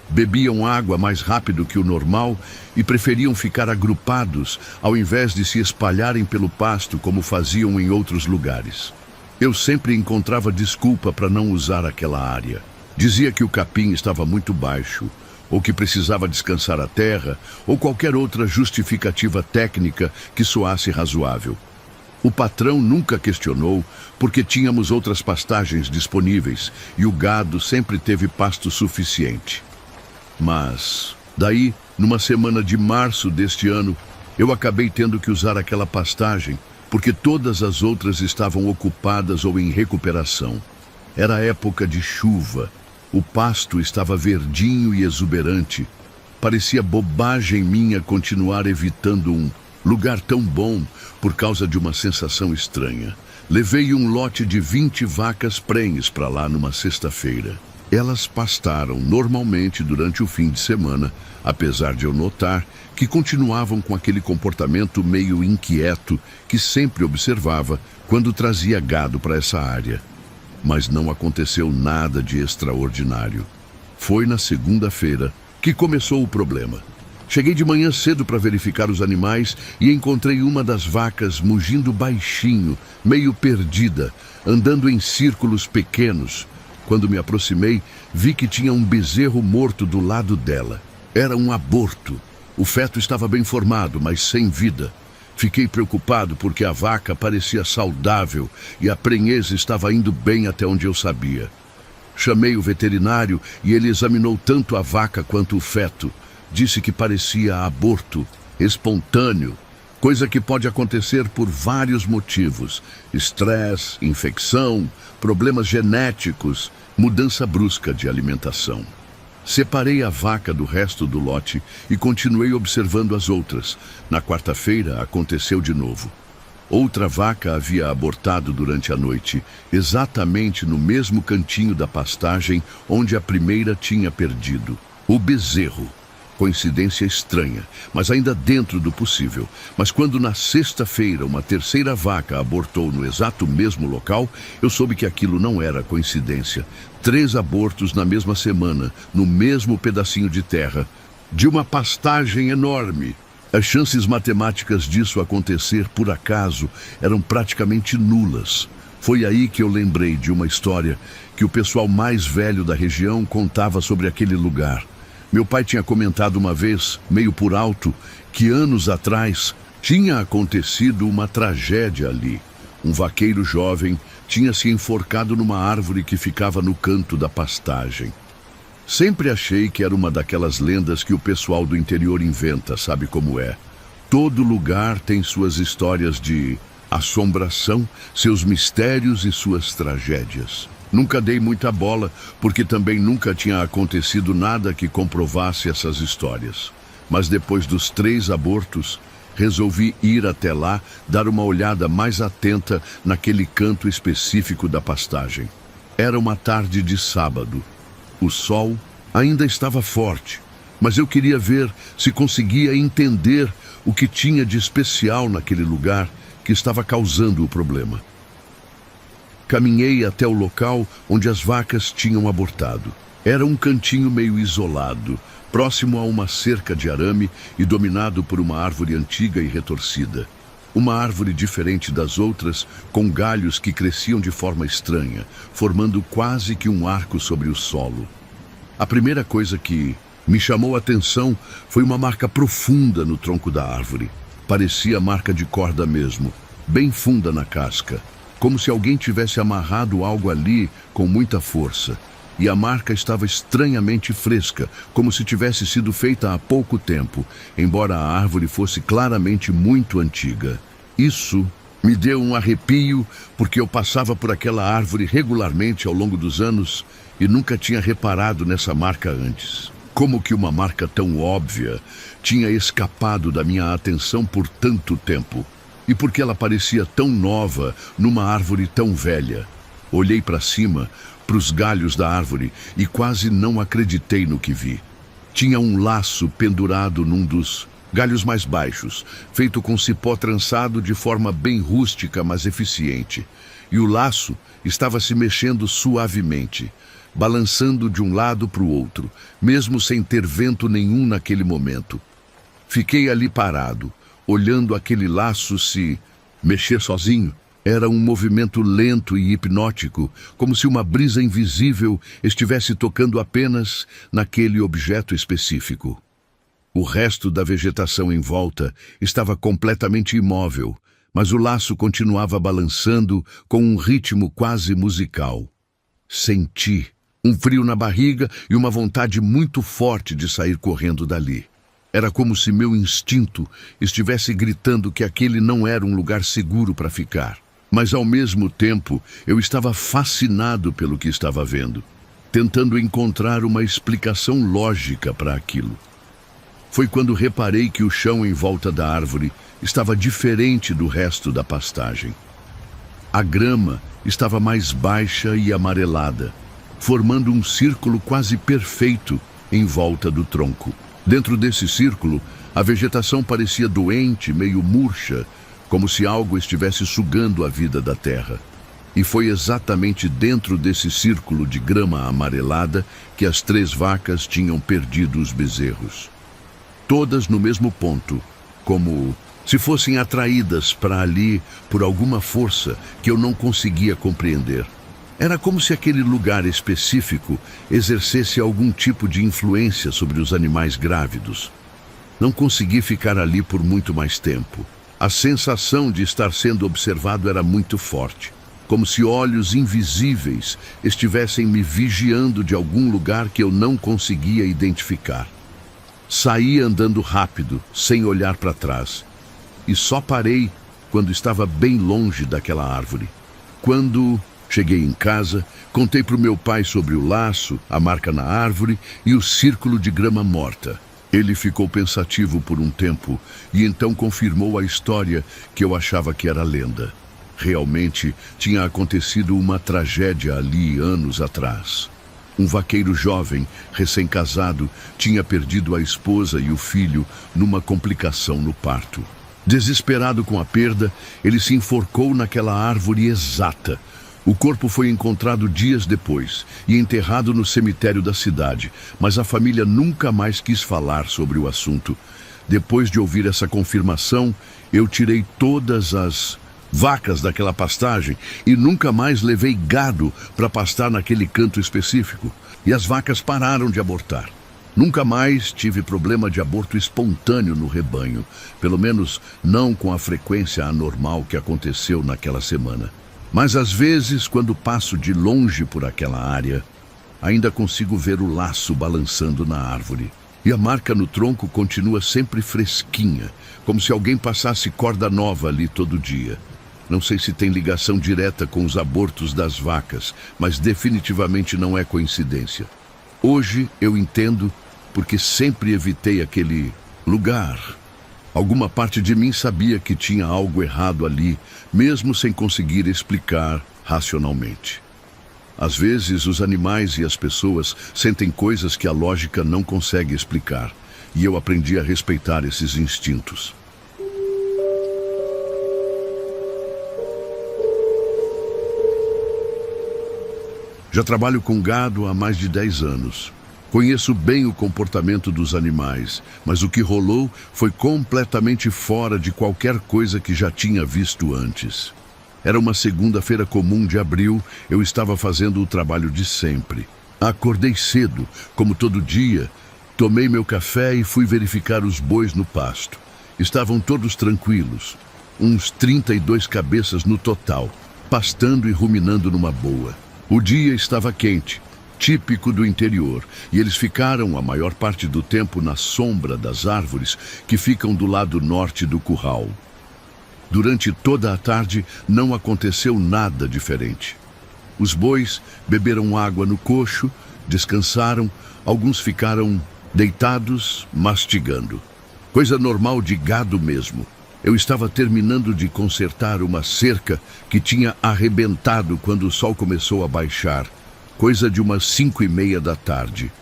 Bebiam água mais rápido que o normal e preferiam ficar agrupados ao invés de se espalharem pelo pasto como faziam em outros lugares. Eu sempre encontrava desculpa para não usar aquela área. Dizia que o capim estava muito baixo, ou que precisava descansar a terra, ou qualquer outra justificativa técnica que soasse razoável. O patrão nunca questionou, porque tínhamos outras pastagens disponíveis e o gado sempre teve pasto suficiente. Mas, daí, numa semana de março deste ano, eu acabei tendo que usar aquela pastagem, porque todas as outras estavam ocupadas ou em recuperação. Era época de chuva, o pasto estava verdinho e exuberante. Parecia bobagem minha continuar evitando um lugar tão bom por causa de uma sensação estranha. Levei um lote de 20 vacas prenhes para lá numa sexta-feira. Elas pastaram normalmente durante o fim de semana, apesar de eu notar que continuavam com aquele comportamento meio inquieto que sempre observava quando trazia gado para essa área. Mas não aconteceu nada de extraordinário. Foi na segunda-feira que começou o problema. Cheguei de manhã cedo para verificar os animais e encontrei uma das vacas mugindo baixinho, meio perdida, andando em círculos pequenos. Quando me aproximei, vi que tinha um bezerro morto do lado dela. Era um aborto. O feto estava bem formado, mas sem vida. Fiquei preocupado porque a vaca parecia saudável e a prenhez estava indo bem até onde eu sabia. Chamei o veterinário e ele examinou tanto a vaca quanto o feto. Disse que parecia aborto, espontâneo, coisa que pode acontecer por vários motivos: estresse, infecção, problemas genéticos, mudança brusca de alimentação. Separei a vaca do resto do lote e continuei observando as outras. Na quarta-feira aconteceu de novo. Outra vaca havia abortado durante a noite, exatamente no mesmo cantinho da pastagem onde a primeira tinha perdido. O bezerro. Coincidência estranha, mas ainda dentro do possível. Mas quando na sexta-feira uma terceira vaca abortou no exato mesmo local, eu soube que aquilo não era coincidência. 3 abortos na mesma semana, no mesmo pedacinho de terra, de uma pastagem enorme. As chances matemáticas disso acontecer por acaso eram praticamente nulas. Foi aí que eu lembrei de uma história que o pessoal mais velho da região contava sobre aquele lugar. Meu pai tinha comentado uma vez, meio por alto, que anos atrás tinha acontecido uma tragédia ali. Um vaqueiro jovem tinha se enforcado numa árvore que ficava no canto da pastagem. Sempre achei que era uma daquelas lendas que o pessoal do interior inventa, sabe como é? Todo lugar tem suas histórias de assombração, seus mistérios e suas tragédias. Nunca dei muita bola, porque também nunca tinha acontecido nada que comprovasse essas histórias. Mas depois dos 3 abortos, resolvi ir até lá, dar uma olhada mais atenta naquele canto específico da pastagem. Era uma tarde de sábado. O sol ainda estava forte, mas eu queria ver se conseguia entender o que tinha de especial naquele lugar que estava causando o problema. Caminhei até o local onde as vacas tinham abortado. Era um cantinho meio isolado, próximo a uma cerca de arame e dominado por uma árvore antiga e retorcida. Uma árvore diferente das outras, com galhos que cresciam de forma estranha, formando quase que um arco sobre o solo. A primeira coisa que me chamou a atenção foi uma marca profunda no tronco da árvore. Parecia marca de corda mesmo, bem funda na casca, como se alguém tivesse amarrado algo ali com muita força. E a marca estava estranhamente fresca, como se tivesse sido feita há pouco tempo, embora a árvore fosse claramente muito antiga. Isso me deu um arrepio, porque eu passava por aquela árvore regularmente ao longo dos anos e nunca tinha reparado nessa marca antes. Como que uma marca tão óbvia tinha escapado da minha atenção por tanto tempo? E por que ela parecia tão nova numa árvore tão velha? Olhei para cima, para os galhos da árvore, e quase não acreditei no que vi. Tinha um laço pendurado num dos galhos mais baixos, feito com cipó trançado de forma bem rústica, mas eficiente. E o laço estava se mexendo suavemente, balançando de um lado para o outro, mesmo sem ter vento nenhum naquele momento. Fiquei ali parado, olhando aquele laço se mexer sozinho. Era um movimento lento e hipnótico, como se uma brisa invisível estivesse tocando apenas naquele objeto específico. O resto da vegetação em volta estava completamente imóvel, mas o laço continuava balançando com um ritmo quase musical. Senti um frio na barriga e uma vontade muito forte de sair correndo dali. Era como se meu instinto estivesse gritando que aquele não era um lugar seguro para ficar. Mas ao mesmo tempo, eu estava fascinado pelo que estava vendo, tentando encontrar uma explicação lógica para aquilo. Foi quando reparei que o chão em volta da árvore estava diferente do resto da pastagem. A grama estava mais baixa e amarelada, formando um círculo quase perfeito em volta do tronco. Dentro desse círculo, a vegetação parecia doente, meio murcha, como se algo estivesse sugando a vida da terra. E foi exatamente dentro desse círculo de grama amarelada que as 3 vacas tinham perdido os bezerros. Todas no mesmo ponto, como se fossem atraídas para ali por alguma força que eu não conseguia compreender. Era como se aquele lugar específico exercesse algum tipo de influência sobre os animais grávidos. Não consegui ficar ali por muito mais tempo. A sensação de estar sendo observado era muito forte, como se olhos invisíveis estivessem me vigiando de algum lugar que eu não conseguia identificar. Saí andando rápido, sem olhar para trás, e só parei quando estava bem longe daquela árvore. Quando cheguei em casa, contei para o meu pai sobre o laço, a marca na árvore e o círculo de grama morta. Ele ficou pensativo por um tempo e então confirmou a história que eu achava que era lenda. Realmente tinha acontecido uma tragédia ali anos atrás. Um vaqueiro jovem, recém-casado, tinha perdido a esposa e o filho numa complicação no parto. Desesperado com a perda, ele se enforcou naquela árvore exata. O corpo foi encontrado dias depois e enterrado no cemitério da cidade, mas a família nunca mais quis falar sobre o assunto. Depois de ouvir essa confirmação, eu tirei todas as vacas daquela pastagem e nunca mais levei gado para pastar naquele canto específico. E as vacas pararam de abortar. Nunca mais tive problema de aborto espontâneo no rebanho, pelo menos não com a frequência anormal que aconteceu naquela semana. Mas às vezes, quando passo de longe por aquela área, ainda consigo ver o laço balançando na árvore. E a marca no tronco continua sempre fresquinha, como se alguém passasse corda nova ali todo dia. Não sei se tem ligação direta com os abortos das vacas, mas definitivamente não é coincidência. Hoje eu entendo porque sempre evitei aquele lugar. Alguma parte de mim sabia que tinha algo errado ali, mesmo sem conseguir explicar racionalmente. Às vezes, os animais e as pessoas sentem coisas que a lógica não consegue explicar, e eu aprendi a respeitar esses instintos. Já trabalho com gado há mais de 10 anos. Conheço bem o comportamento dos animais, mas o que rolou foi completamente fora de qualquer coisa que já tinha visto antes. Era uma segunda-feira comum de abril, eu estava fazendo o trabalho de sempre. Acordei cedo, como todo dia, tomei meu café e fui verificar os bois no pasto. Estavam todos tranquilos, uns 32 cabeças no total, pastando e ruminando numa boa. O dia estava quente, típico do interior, e eles ficaram a maior parte do tempo na sombra das árvores que ficam do lado norte do curral. Durante toda a tarde não aconteceu nada diferente. Os bois beberam água no coxo, descansaram, alguns ficaram deitados, mastigando. Coisa normal de gado mesmo. Eu estava terminando de consertar uma cerca que tinha arrebentado quando o sol começou a baixar, coisa de umas 5:30 da tarde.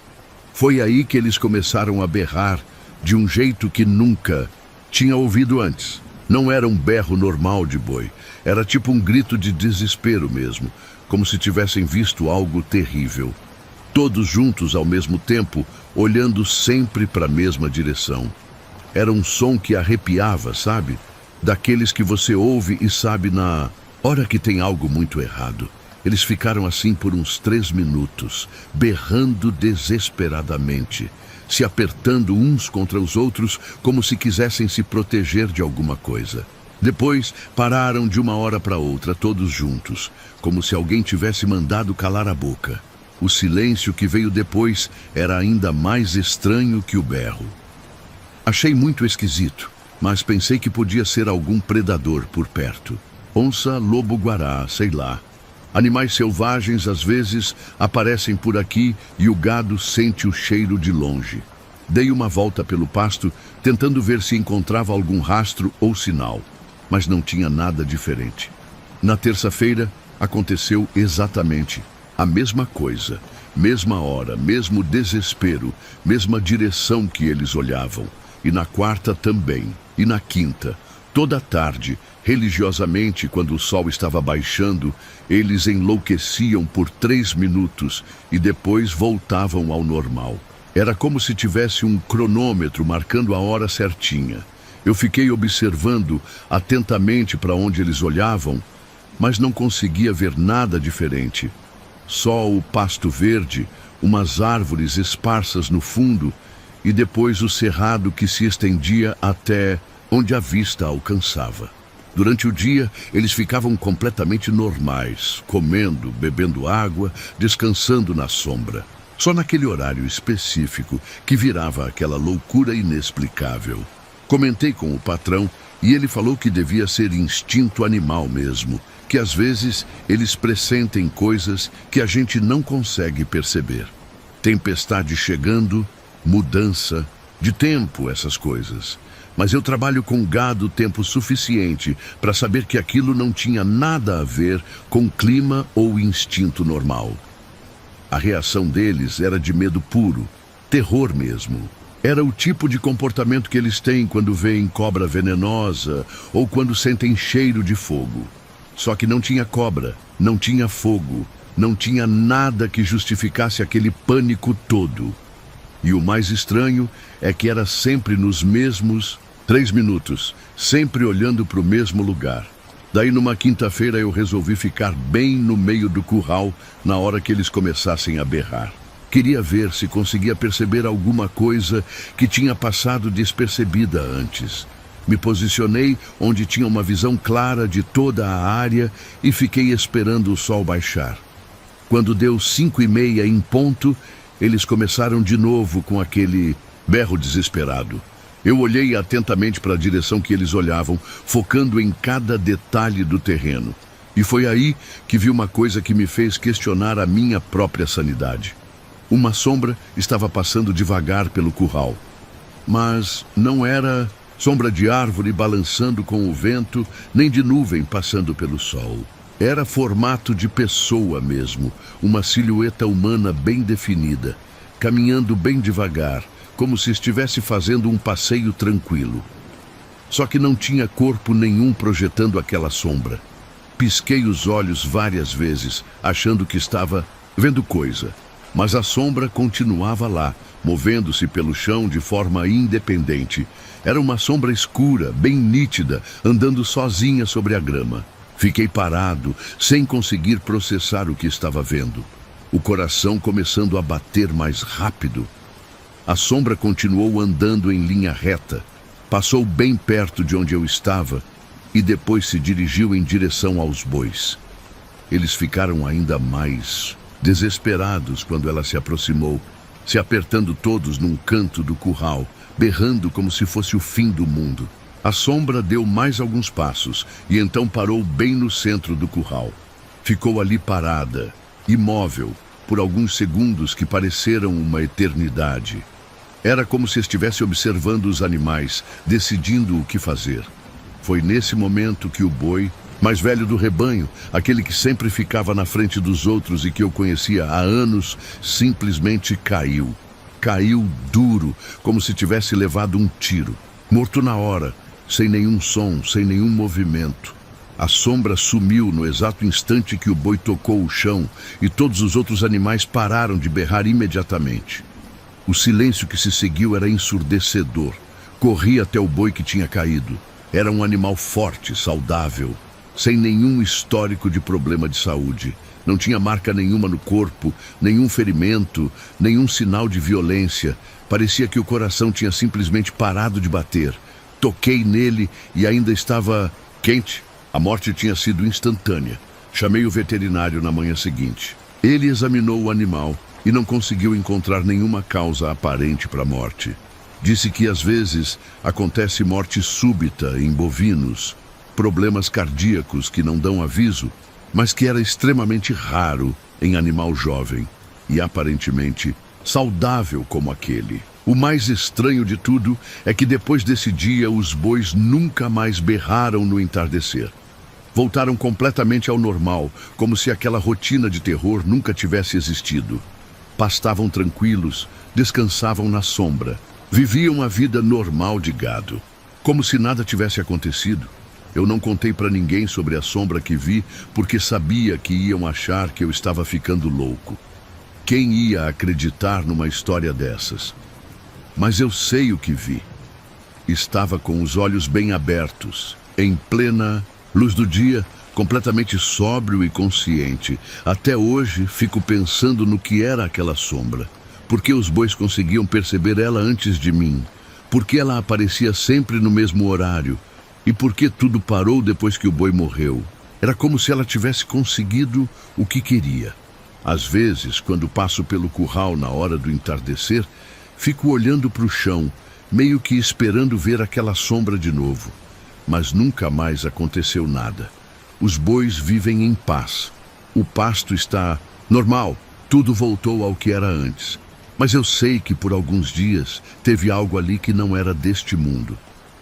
Foi aí que eles começaram a berrar de um jeito que nunca tinha ouvido antes. Não era um berro normal de boi, era tipo um grito de desespero mesmo, como se tivessem visto algo terrível. Todos juntos ao mesmo tempo, olhando sempre para a mesma direção. Era um som que arrepiava, sabe? Daqueles que você ouve e sabe na Ora que tem algo muito errado. Eles ficaram assim por uns 3 minutos, berrando desesperadamente, se apertando uns contra os outros como se quisessem se proteger de alguma coisa. Depois pararam de uma hora para outra, todos juntos, como se alguém tivesse mandado calar a boca. O silêncio que veio depois era ainda mais estranho que o berro. Achei muito esquisito, mas pensei que podia ser algum predador por perto. Onça, lobo-guará, sei lá. Animais selvagens às vezes aparecem por aqui e o gado sente o cheiro de longe. Dei uma volta pelo pasto, tentando ver se encontrava algum rastro ou sinal, mas não tinha nada diferente. Na terça-feira, aconteceu exatamente a mesma coisa, mesma hora, mesmo desespero, mesma direção que eles olhavam. E na quarta também, e na quinta, toda a tarde, religiosamente, quando o sol estava baixando, eles enlouqueciam por 3 minutos e depois voltavam ao normal. Era como se tivesse um cronômetro marcando a hora certinha. Eu fiquei observando atentamente para onde eles olhavam, mas não conseguia ver nada diferente. Só o pasto verde, umas árvores esparsas no fundo e depois o cerrado que se estendia até onde a vista alcançava. Durante o dia, eles ficavam completamente normais, comendo, bebendo água, descansando na sombra. Só naquele horário específico que virava aquela loucura inexplicável. Comentei com o patrão e ele falou que devia ser instinto animal mesmo, que às vezes eles pressentem coisas que a gente não consegue perceber. Tempestade chegando, mudança, de tempo essas coisas. Mas eu trabalho com gado tempo suficiente para saber que aquilo não tinha nada a ver com clima ou instinto normal. A reação deles era de medo puro, terror mesmo. Era o tipo de comportamento que eles têm quando veem cobra venenosa ou quando sentem cheiro de fogo. Só que não tinha cobra, não tinha fogo, não tinha nada que justificasse aquele pânico todo. E o mais estranho é que era sempre nos mesmos 3 minutos, sempre olhando para o mesmo lugar. Daí numa quinta-feira eu resolvi ficar bem no meio do curral na hora que eles começassem a berrar. Queria ver se conseguia perceber alguma coisa que tinha passado despercebida antes. Me posicionei onde tinha uma visão clara de toda a área e fiquei esperando o sol baixar. Quando deu 5:30 em ponto, eles começaram de novo com aquele berro desesperado. Eu olhei atentamente para a direção que eles olhavam, focando em cada detalhe do terreno. E foi aí que vi uma coisa que me fez questionar a minha própria sanidade. Uma sombra estava passando devagar pelo curral. Mas não era sombra de árvore balançando com o vento, nem de nuvem passando pelo sol. Era formato de pessoa mesmo, uma silhueta humana bem definida, caminhando bem devagar, como se estivesse fazendo um passeio tranquilo. Só que não tinha corpo nenhum projetando aquela sombra. Pisquei os olhos várias vezes, achando que estava vendo coisa. Mas a sombra continuava lá, movendo-se pelo chão de forma independente. Era uma sombra escura, bem nítida, andando sozinha sobre a grama. Fiquei parado, sem conseguir processar o que estava vendo. O coração começando a bater mais rápido. A sombra continuou andando em linha reta, passou bem perto de onde eu estava e depois se dirigiu em direção aos bois. Eles ficaram ainda mais desesperados quando ela se aproximou, se apertando todos num canto do curral, berrando como se fosse o fim do mundo. A sombra deu mais alguns passos e então parou bem no centro do curral. Ficou ali parada, imóvel, por alguns segundos que pareceram uma eternidade. Era como se estivesse observando os animais, decidindo o que fazer. Foi nesse momento que o boi, mais velho do rebanho, aquele que sempre ficava na frente dos outros e que eu conhecia há anos, simplesmente caiu. Caiu duro, como se tivesse levado um tiro. Morto na hora, sem nenhum som, sem nenhum movimento. A sombra sumiu no exato instante que o boi tocou o chão e todos os outros animais pararam de berrar imediatamente. O silêncio que se seguiu era ensurdecedor. Corri até o boi que tinha caído. Era um animal forte, saudável. sem nenhum histórico de problema de saúde. Não tinha marca nenhuma no corpo, nenhum ferimento, nenhum sinal de violência. Parecia que o coração tinha simplesmente parado de bater. Toquei nele e ainda estava quente. A morte tinha sido instantânea. Chamei o veterinário na manhã seguinte. Ele examinou o animal e não conseguiu encontrar nenhuma causa aparente para a morte. Disse que às vezes acontece morte súbita em bovinos, problemas cardíacos que não dão aviso, mas que era extremamente raro em animal jovem e aparentemente saudável como aquele. O mais estranho de tudo é que depois desse dia os bois nunca mais berraram no entardecer. Voltaram completamente ao normal, como se aquela rotina de terror nunca tivesse existido. Pastavam tranquilos, descansavam na sombra, viviam a vida normal de gado, como se nada tivesse acontecido. Eu não contei para ninguém sobre a sombra que vi, porque sabia que iam achar que eu estava ficando louco. Quem ia acreditar numa história dessas? Mas eu sei o que vi. Estava com os olhos bem abertos, em plena luz do dia, completamente sóbrio e consciente. Até hoje fico pensando no que era aquela sombra. Por que os bois conseguiam perceber ela antes de mim? Por que ela aparecia sempre no mesmo horário? E por que tudo parou depois que o boi morreu? Era como se ela tivesse conseguido o que queria. Às vezes, quando passo pelo curral na hora do entardecer, fico olhando para o chão, meio que esperando ver aquela sombra de novo. Mas nunca mais aconteceu nada. Os bois vivem em paz. O pasto está normal. Tudo voltou ao que era antes. Mas eu sei que por alguns dias teve algo ali que não era deste mundo.